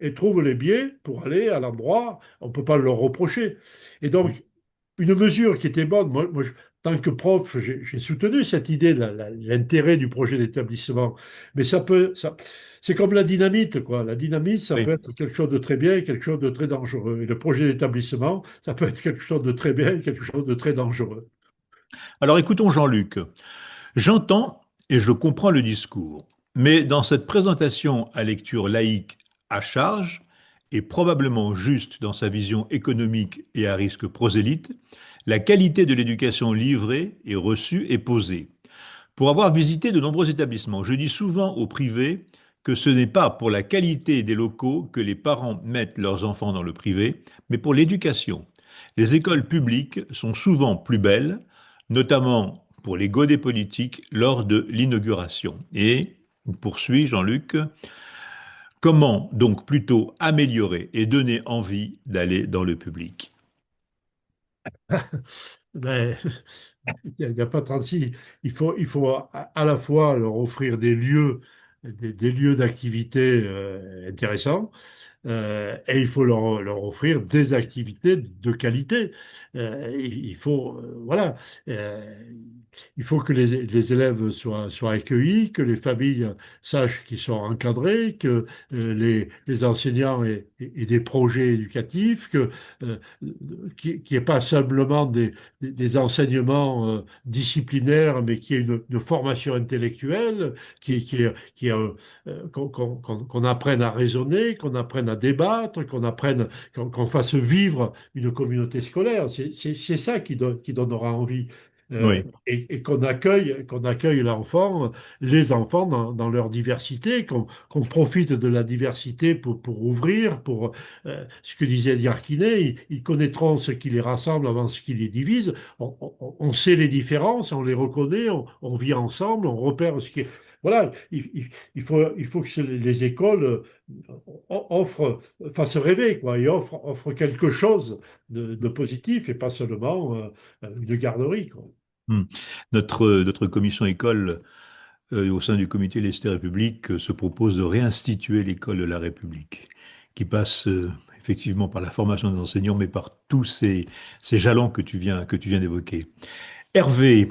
et trouvent les biais pour aller à l'endroit, on ne peut pas leur reprocher. Et Mm. donc, une mesure qui était bonne. Tant que prof, j'ai soutenu cette idée, l'intérêt du projet d'établissement. Mais c'est comme la dynamite, quoi. La dynamite, ça peut Oui. être quelque chose de très bien et quelque chose de très dangereux. Et le projet d'établissement, ça peut être quelque chose de très bien et quelque chose de très dangereux. Alors écoutons Jean-Luc. J'entends et je comprends le discours, mais dans cette présentation à lecture laïque à charge, et probablement juste dans sa vision économique et à risque prosélyte, la qualité de l'éducation livrée et reçue est posée. Pour avoir visité de nombreux établissements, je dis souvent aux privés que ce n'est pas pour la qualité des locaux que les parents mettent leurs enfants dans le privé, mais pour l'éducation. Les écoles publiques sont souvent plus belles, notamment pour les godets politiques lors de l'inauguration. Et, poursuit Jean-Luc, comment donc plutôt améliorer et donner envie d'aller dans le public? Ben, il n'y a pas 36. Il faut à la fois leur offrir des lieux, des lieux d'activité intéressants, et il faut leur offrir des activités de qualité. Il faut, voilà, euh, il faut que les élèves soient accueillis, que les familles sachent qu'ils sont encadrés, que les enseignants aient des projets éducatifs, qu'il n'y ait pas simplement des enseignements disciplinaires, mais qu'il y ait une formation intellectuelle, qu'on apprenne à raisonner, qu'on apprenne à débattre, qu'on fasse vivre une communauté scolaire. C'est ça qui donnera envie. Oui, Et qu'on accueille l'enfant, les enfants dans leur diversité, qu'on profite de la diversité pour ouvrir, pour ce que disait Diarquinet, ils connaîtront ce qui les rassemble avant ce qui les divise. On sait les différences, on les reconnaît, on vit ensemble, on repère ce qui est. Voilà, il faut que les écoles fassent rêver, quoi, et offrent quelque chose de positif et pas seulement une garderie, quoi. hmm. Notre commission école au sein du comité Laïcité République se propose de réinstituer l'école de la République, qui passe effectivement par la formation des enseignants, mais par tous ces jalons que tu viens d'évoquer. Hervé,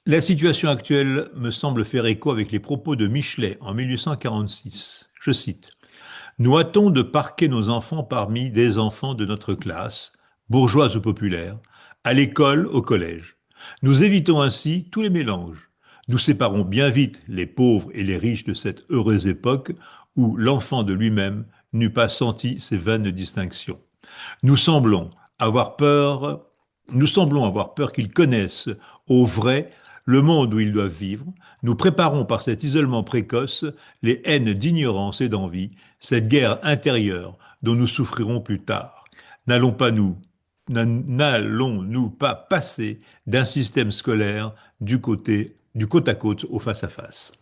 la situation actuelle me semble faire écho avec les propos de Michelet en 1846. Je cite: nous hâtons de parquer nos enfants parmi des enfants de notre classe, bourgeois ou populaires, à l'école, au collège. Nous évitons ainsi tous les mélanges. Nous séparons bien vite les pauvres et les riches de cette heureuse époque où l'enfant de lui-même n'eût pas senti ces vaines distinctions. Nous semblons avoir peur, nous semblons avoir peur qu'ils connaissent au vrai le monde où ils doivent vivre. Nous préparons par cet isolement précoce les haines d'ignorance et d'envie, cette guerre intérieure dont nous souffrirons plus tard. N'allons pas nous, n'allons-nous pas passer d'un système scolaire du côte à côte au face à face?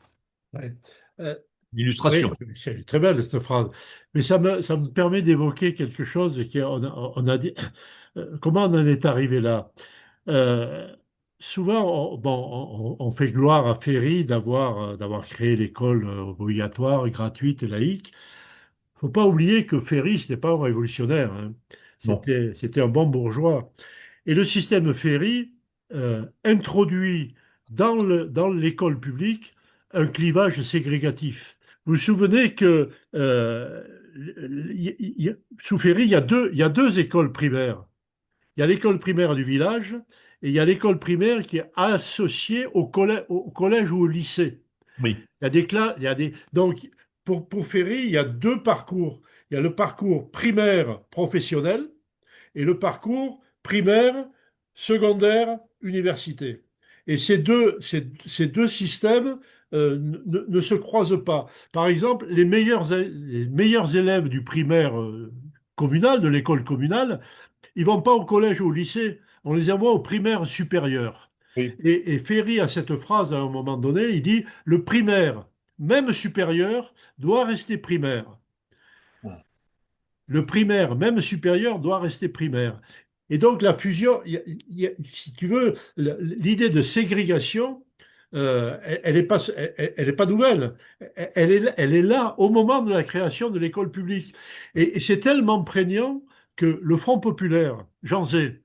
Ouais. Euh, oui, L'illustration. c'est très belle cette phrase. Mais ça me permet d'évoquer quelque chose on a dit. Comment on en est arrivé là? Euh, Souvent, on fait gloire à Ferry d'avoir créé l'école obligatoire, gratuite et laïque. Faut pas oublier que Ferry, c'était pas un révolutionnaire, hein. Non. C'était un bon bourgeois. Et le système Ferry introduit dans l'école publique un clivage ségrégatif. Vous vous souvenez que sous Ferry, il y a deux écoles primaires. Il y a l'école primaire du village et il y a l'école primaire qui est associée au collège ou au lycée. Oui. Il y a des classes, donc pour Ferry, il y a deux parcours. Il y a le parcours primaire professionnel et le parcours primaire, secondaire, université. Et ces deux systèmes ne se croisent pas. Par exemple, les meilleurs élèves du primaire communal, de l'école communale, ils vont pas au collège ou au lycée, on les envoie au primaire supérieur. Oui. Et Ferry a cette phrase à un moment donné, il dit, le primaire, même supérieur, doit rester primaire. Le primaire, même supérieur, doit rester primaire. Et donc la fusion, si tu veux, l'idée de ségrégation, elle n'est pas, elle est pas nouvelle. Elle est là au moment de la création de l'école publique. Et c'est tellement prégnant que le Front populaire, Jean Zay,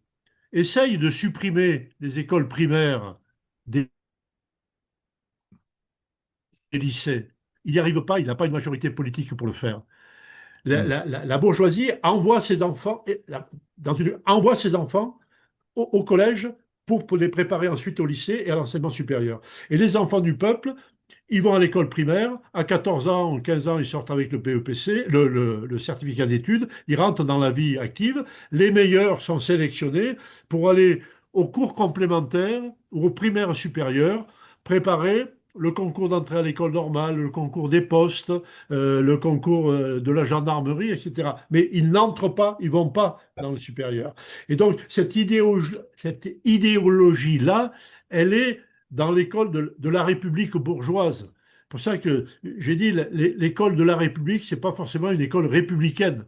essaye de supprimer les écoles primaires des lycées. Il n'y arrive pas, il n'a pas une majorité politique pour le faire. Mm. La bourgeoisie envoie ses enfants, envoie ses enfants au collège pour les préparer ensuite au lycée et à l'enseignement supérieur. Et les enfants du peuple, ils vont à l'école primaire, à 14 ans ou 15 ans, ils sortent avec le BEPC, le certificat d'études, ils rentrent dans la vie active. Les meilleurs sont sélectionnés pour aller aux cours complémentaires ou aux primaires supérieures, préparer le concours d'entrée à l'école normale, le concours des postes, le concours de la gendarmerie, etc. Mais ils n'entrent pas, ils vont pas dans le supérieur. Et donc, cette idéologie-là, elle est dans l'école de la République bourgeoise. C'est pour ça que j'ai dit l'école de la République, c'est pas forcément une école républicaine.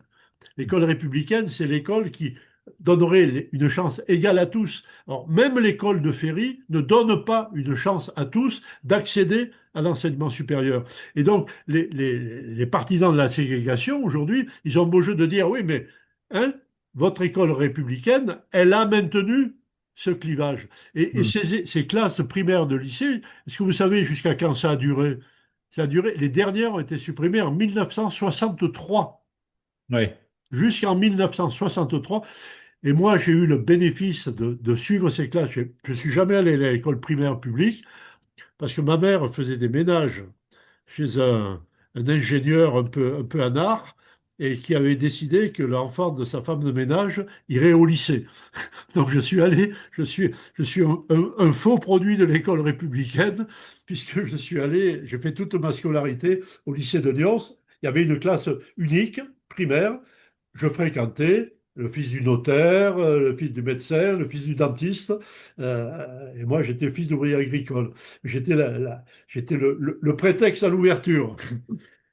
L'école républicaine, c'est l'école qui donnerait une chance égale à tous. Alors, même l'école de Ferry ne donne pas une chance à tous d'accéder à l'enseignement supérieur. Et donc, les partisans de la ségrégation, aujourd'hui, ils ont beau jeu de dire, oui, mais hein, votre école républicaine, elle a maintenu ce clivage. Et Mm. ces classes primaires de lycée, est-ce que vous savez jusqu'à quand ça a duré? Ça a duré, les dernières ont été supprimées en 1963, Ouais. jusqu'en 1963. Et moi, j'ai eu le bénéfice de suivre ces classes. Je ne suis jamais allé à l'école primaire publique parce que ma mère faisait des ménages chez un ingénieur un peu anard et qui avait décidé que l'enfant de sa femme de ménage irait au lycée. Donc je suis allé, je suis un faux produit de l'école républicaine puisque je suis allé, j'ai fait toute ma scolarité au lycée de Nyons. Il y avait une classe unique, primaire. Je fréquentais le fils du notaire, le fils du médecin, le fils du dentiste. Et moi, j'étais fils d'ouvrier agricole. J'étais le prétexte à l'ouverture.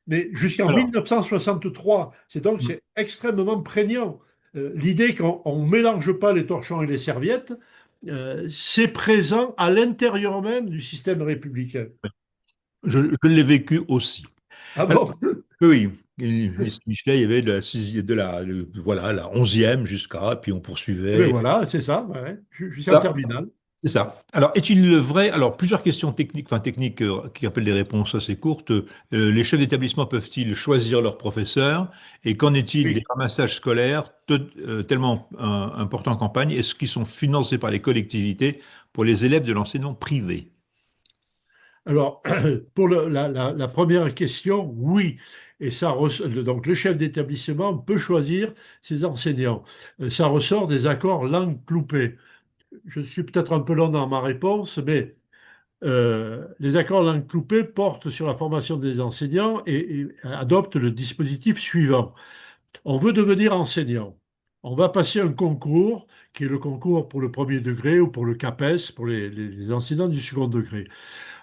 Mais jusqu'en Alors, 1963, mm, c'est extrêmement prégnant. L'idée qu'on ne mélange pas les torchons et les serviettes, c'est présent à l'intérieur même du système républicain. je l'ai vécu aussi. Ah Alors, bon? oui, Michelet, il y avait de la sixième, voilà, la onzième jusqu'à, puis on Eh bien poursuivait. voilà, c'est ça. Ouais. Je suis en Voilà, terminale. c'est ça. Alors, est-il vrai? Alors, plusieurs questions techniques, enfin techniques, qui appellent des réponses assez courtes. Les chefs d'établissement peuvent-ils choisir leurs professeurs? Et qu'en est-il des Oui. ramassages scolaires tellement importants en campagne? Est-ce qu'ils sont financés par les collectivités pour les élèves de l'enseignement privé? Alors, pour la première question, oui. Et donc, le chef d'établissement peut choisir ses enseignants. Ça ressort des accords langue cloupée. Je suis peut-être un peu long dans ma réponse, mais les accords langue Cloupet portent sur la formation des enseignants et adoptent le dispositif suivant. On veut devenir enseignant. On va passer un concours qui est le concours pour le premier degré ou pour le CAPES, pour les enseignants du second degré.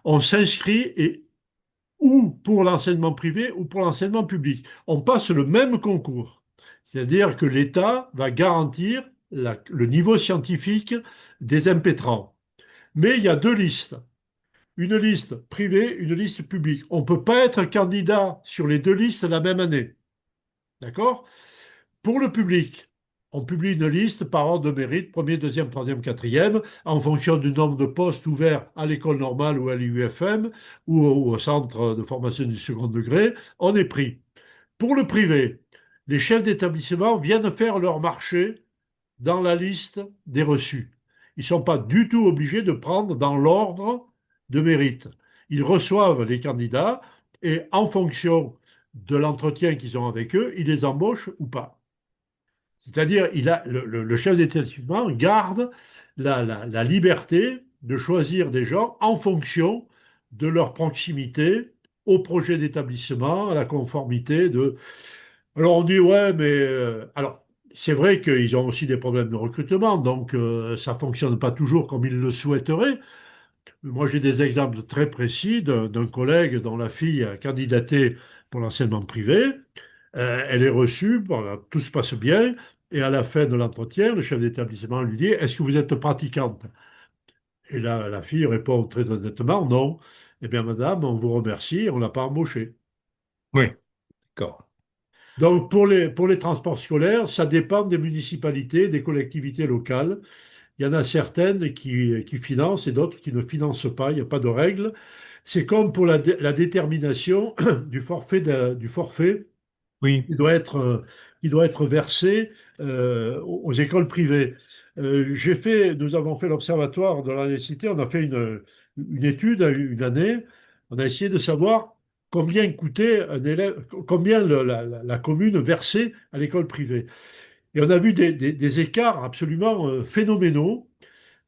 On s'inscrit ou pour l'enseignement privé ou pour l'enseignement public. On passe le même concours. C'est-à-dire que l'État va garantir le niveau scientifique des impétrants. Mais il y a deux listes. Une liste privée, une liste publique. On ne peut pas être candidat sur les deux listes la même année. D'accord? Pour le public, on publie une liste par ordre de mérite, premier, deuxième, troisième, quatrième, en fonction du nombre de postes ouverts à l'école normale ou à l'IUFM ou au centre de formation du second degré. On est pris. Pour le privé, les chefs d'établissement viennent faire leur marché dans la liste des reçus. Ils ne sont pas du tout obligés de prendre dans l'ordre de mérite. Ils reçoivent les candidats et en fonction de l'entretien qu'ils ont avec eux, ils les embauchent ou pas. C'est-à-dire, le chef d'établissement garde la liberté de choisir des gens en fonction de leur proximité au projet d'établissement, à la conformité de... Alors on dit, ouais, mais... alors, c'est vrai qu'ils ont aussi des problèmes de recrutement, donc ça ne fonctionne pas toujours comme ils le souhaiteraient. Moi, j'ai des exemples très précis d'un collègue dont la fille a candidaté pour l'enseignement privé. Elle est reçue, bon, tout se passe bien, et à la fin de l'entretien, le chef d'établissement lui dit, est-ce que vous êtes pratiquante? Et là, la fille répond très honnêtement, non. Eh bien, madame, on vous remercie, on ne l'a pas embauchée. Oui, d'accord. Donc, pour les transports scolaires, ça dépend des municipalités, des collectivités locales. Il y en a certaines qui financent et d'autres qui ne financent pas. Il n'y a pas de règle. C'est comme pour la détermination du forfait Oui, qui doit être versé aux écoles privées. Nous avons fait l'observatoire de la laïcité, on a fait une étude, une année, on a essayé de savoir combien coûtait un élève, combien la commune versait à l'école privée. Et on a vu des écarts absolument phénoménaux,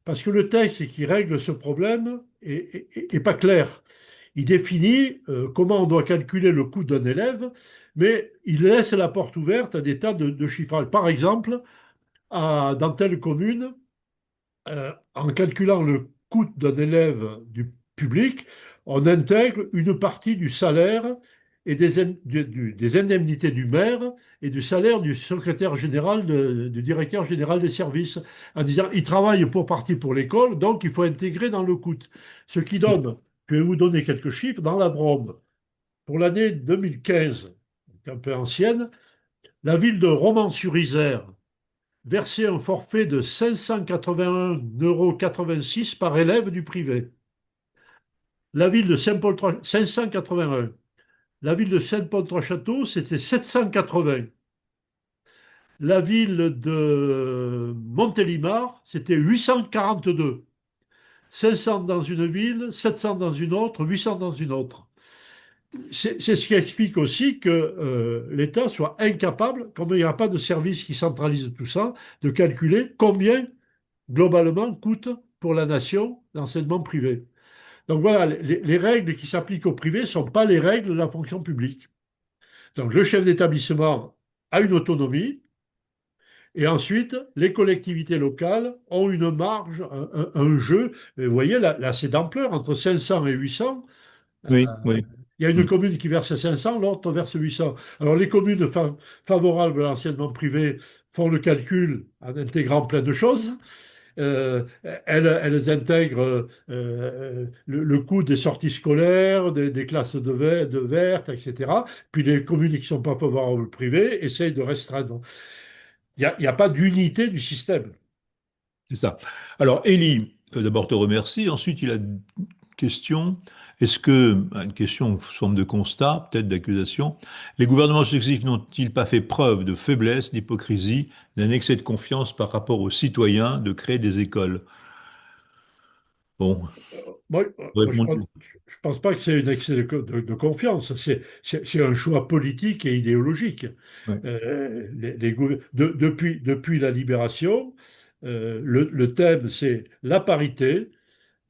parce que le texte qui règle ce problème est pas clair. Il définit comment on doit calculer le coût d'un élève, mais il laisse la porte ouverte à des tas de chiffrages. Par exemple, dans telle commune, en calculant le coût d'un élève du public, on intègre une partie du salaire et des indemnités du maire et du salaire du secrétaire général, du directeur général des services, en disant il travaille pour partie pour l'école, donc il faut intégrer dans le coût. Ce qui donne, je vais vous donner quelques chiffres, dans la Drôme, pour l'année 2015, un peu ancienne, la ville de Romans-sur-Isère versait un forfait de 581,86 € par élève du privé. La ville de Saint-Paul, 581. La ville de Saint-Paul-Trois-Châteaux, c'était 780. La ville de Montélimar, c'était 842. 500 dans une ville, 700 dans une autre, 800 dans une autre. C'est ce qui explique aussi que l'État soit incapable, comme il n'y a pas de service qui centralise tout ça, de calculer combien globalement coûte pour la nation l'enseignement privé. Donc voilà, les règles qui s'appliquent au privé ne sont pas les règles de la fonction publique. Donc le chef d'établissement a une autonomie et ensuite les collectivités locales ont une marge, un jeu. Et vous voyez, là c'est d'ampleur, entre 500 et 800. oui, oui. Il y a une Mm. commune qui verse 500, l'autre verse 800. Alors les communes favorables à l'enseignement privé font le calcul en intégrant plein de choses. Elles intègrent le coût des sorties scolaires, des classes de vertes, etc. Puis les communes qui ne sont pas favorables au privé essayent de restreindre. Il y a pas d'unité du système. C'est ça. Alors, Élie, d'abord te remercie. Ensuite, il a une question. Est-ce que, une question sous forme de constat, peut-être d'accusation, les gouvernements successifs n'ont-ils pas fait preuve de faiblesse, d'hypocrisie, d'un excès de confiance par rapport aux citoyens de créer des écoles? Bon, Moi, répondu. je pense pas que c'est un excès de confiance. C'est un choix politique et idéologique. Ouais. Depuis la libération, le thème, c'est la parité,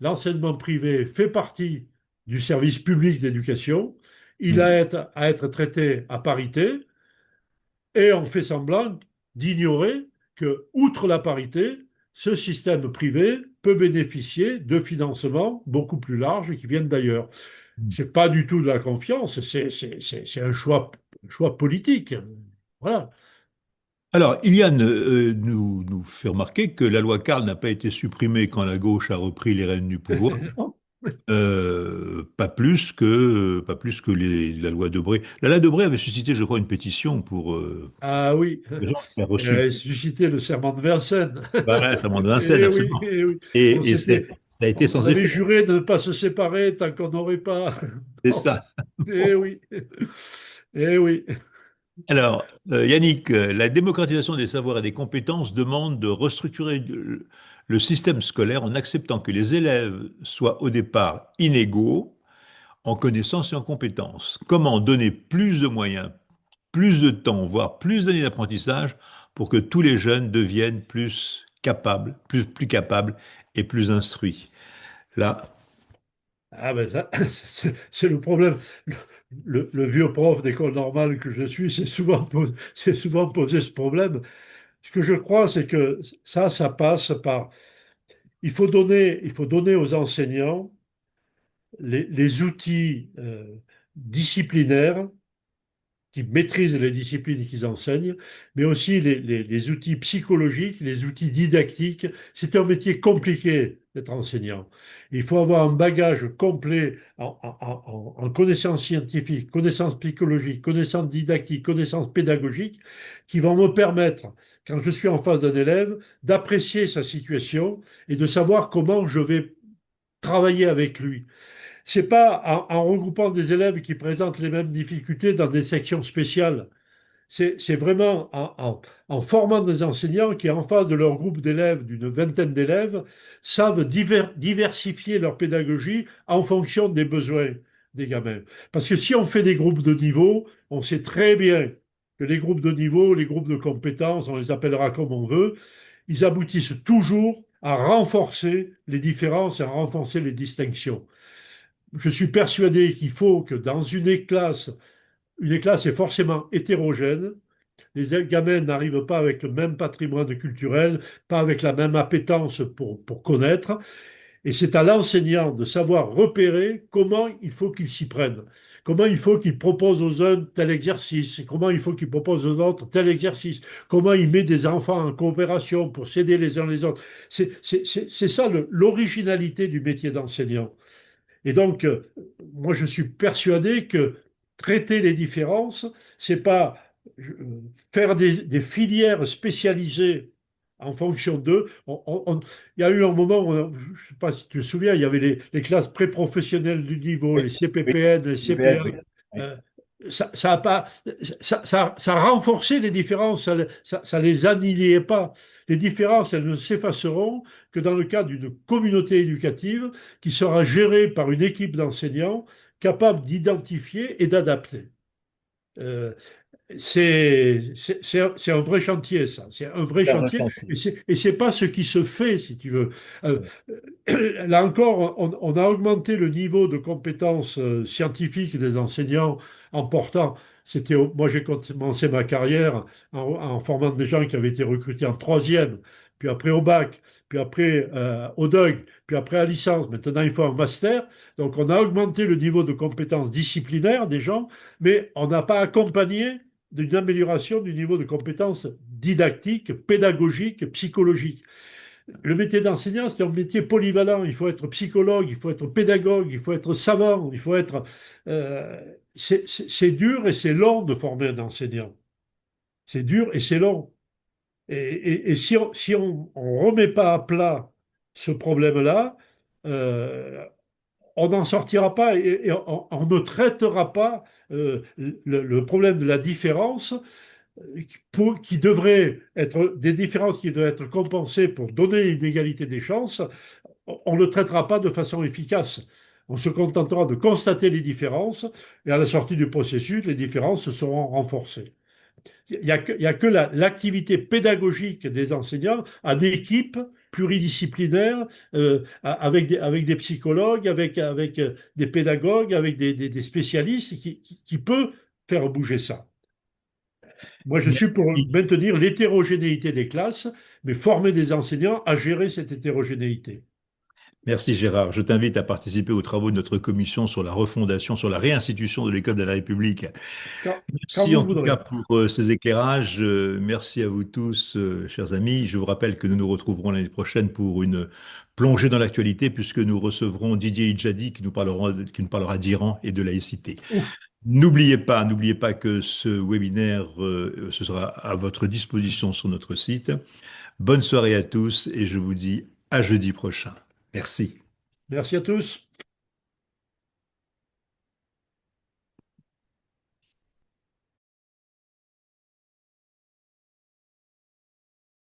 l'enseignement privé fait partie du service public d'éducation, il a Mhm. à être traité à parité, et on fait semblant d'ignorer que, outre la parité, ce système privé peut bénéficier de financements beaucoup plus larges qui viennent d'ailleurs. C'est pas du tout de la confiance, c'est un choix politique. Voilà. Alors, Iliane nous fait remarquer que la loi Carle n'a pas été supprimée quand la gauche a repris les rênes du pouvoir, pas plus que la loi Debré. La loi Debré avait suscité, je crois, une pétition pour Ah oui, les gens qui a reçu. susciter le serment de Vincennes. Voilà, ça monte de scène, Eh oui, absolument. eh oui. Et ça a été On sans avait effet. juré de ne pas se séparer tant qu'on n'aurait pas. C'est Bon, ça. eh oui, eh oui. Alors, Yannick, la démocratisation des savoirs et des compétences demande de restructurer le système scolaire en acceptant que les élèves soient au départ inégaux en connaissances et en compétences. Comment donner plus de moyens, plus de temps, voire plus d'années d'apprentissage pour que tous les jeunes deviennent plus capables, plus capables et plus instruits. Là, Ah ben ça, c'est le problème. Le vieux prof d'école normale que je suis, c'est souvent posé ce problème. Ce que je crois, c'est que ça passe par. Il faut donner aux enseignants les outils disciplinaires qui maîtrisent les disciplines qu'ils enseignent, mais aussi les outils psychologiques, les outils didactiques. C'est un métier compliqué d'être enseignant. Il faut avoir un bagage complet en connaissances scientifiques, connaissances psychologiques, connaissances didactiques, connaissances pédagogiques, qui vont me permettre, quand je suis en face d'un élève, d'apprécier sa situation et de savoir comment je vais travailler avec lui. C'est pas en regroupant des élèves qui présentent les mêmes difficultés dans des sections spéciales. C'est vraiment en formant des enseignants qui, en face de leur groupe d'élèves, d'une vingtaine d'élèves, savent diversifier leur pédagogie en fonction des besoins des gamins. Parce que si on fait des groupes de niveau, on sait très bien que les groupes de niveau, les groupes de compétences, on les appellera comme on veut, ils aboutissent toujours à renforcer les différences et à renforcer les distinctions. Je suis persuadé qu'il faut que dans une classe est forcément hétérogène. Les gamins n'arrivent pas avec le même patrimoine culturel, pas avec la même appétence pour connaître. Et c'est à l'enseignant de savoir repérer comment il faut qu'il s'y prenne, comment il faut qu'il propose aux uns tel exercice, comment il faut qu'il propose aux autres tel exercice, comment il met des enfants en coopération pour s'aider les uns les autres. C'est ça l'originalité du métier d'enseignant. Et donc, moi, je suis persuadé que traiter les différences, c'est pas faire des filières spécialisées en fonction d'eux. Il y a eu un moment, je ne sais pas si tu te souviens, il y avait les classes pré-professionnelles du niveau, oui, les oui, CPPN, les IBM, CPA. oui. Oui. Euh, ça a pas, ça renforçait les différences, ça les annihilait pas. Les différences, elles ne s'effaceront que dans le cadre d'une communauté éducative qui sera gérée par une équipe d'enseignants capable d'identifier et d'adapter. Euh, c'est un vrai chantier, ça. C'est un vrai C'est un vrai chantier. chantier. Et c'est pas ce qui se fait, si tu veux. Euh, Ouais. Là encore, on a augmenté le niveau de compétences scientifiques des enseignants en portant. Moi, j'ai commencé ma carrière en formant des gens qui avaient été recrutés en troisième, puis après au bac, puis après au DEUG, puis après à licence. Maintenant, il faut un master. Donc, on a augmenté le niveau de compétences disciplinaires des gens, mais on n'a pas accompagné d'une amélioration du niveau de compétences didactiques, pédagogiques, psychologiques. Le métier d'enseignant, c'est un métier polyvalent. Il faut être psychologue, il faut être pédagogue, il faut être savant, il faut être. euh, c'est dur et c'est long de former un enseignant. C'est dur et c'est long. Et si on remet pas à plat ce problème-là, euh, on n'en sortira pas et on ne traitera pas le problème de la différence qui devrait être des différences qui devraient être compensées pour donner une égalité des chances, on ne le traitera pas de façon efficace. On se contentera de constater les différences et à la sortie du processus, les différences seront renforcées. Il n'y a que l'activité pédagogique des enseignants en équipe pluridisciplinaire, avec des psychologues, avec des pédagogues, avec des spécialistes qui peut faire bouger ça. Moi, je suis pour Merci. maintenir l'hétérogénéité des classes, mais former des enseignants à gérer cette hétérogénéité. Merci Gérard. Je t'invite à participer aux travaux de notre commission sur la refondation, sur la réinstitution de l'école de la République. Quand Merci vous en tout cas voudrez. pour ces éclairages. Merci à vous tous, chers amis. Je vous rappelle que nous nous retrouverons l'année prochaine pour une plongée dans l'actualité, puisque nous recevrons Didier Idjadi qui nous parlera d'Iran et de laïcité. Ouf, N'oubliez pas que ce webinaire, ce sera à votre disposition sur notre site. Bonne soirée à tous et je vous dis à jeudi prochain. Merci. merci à tous.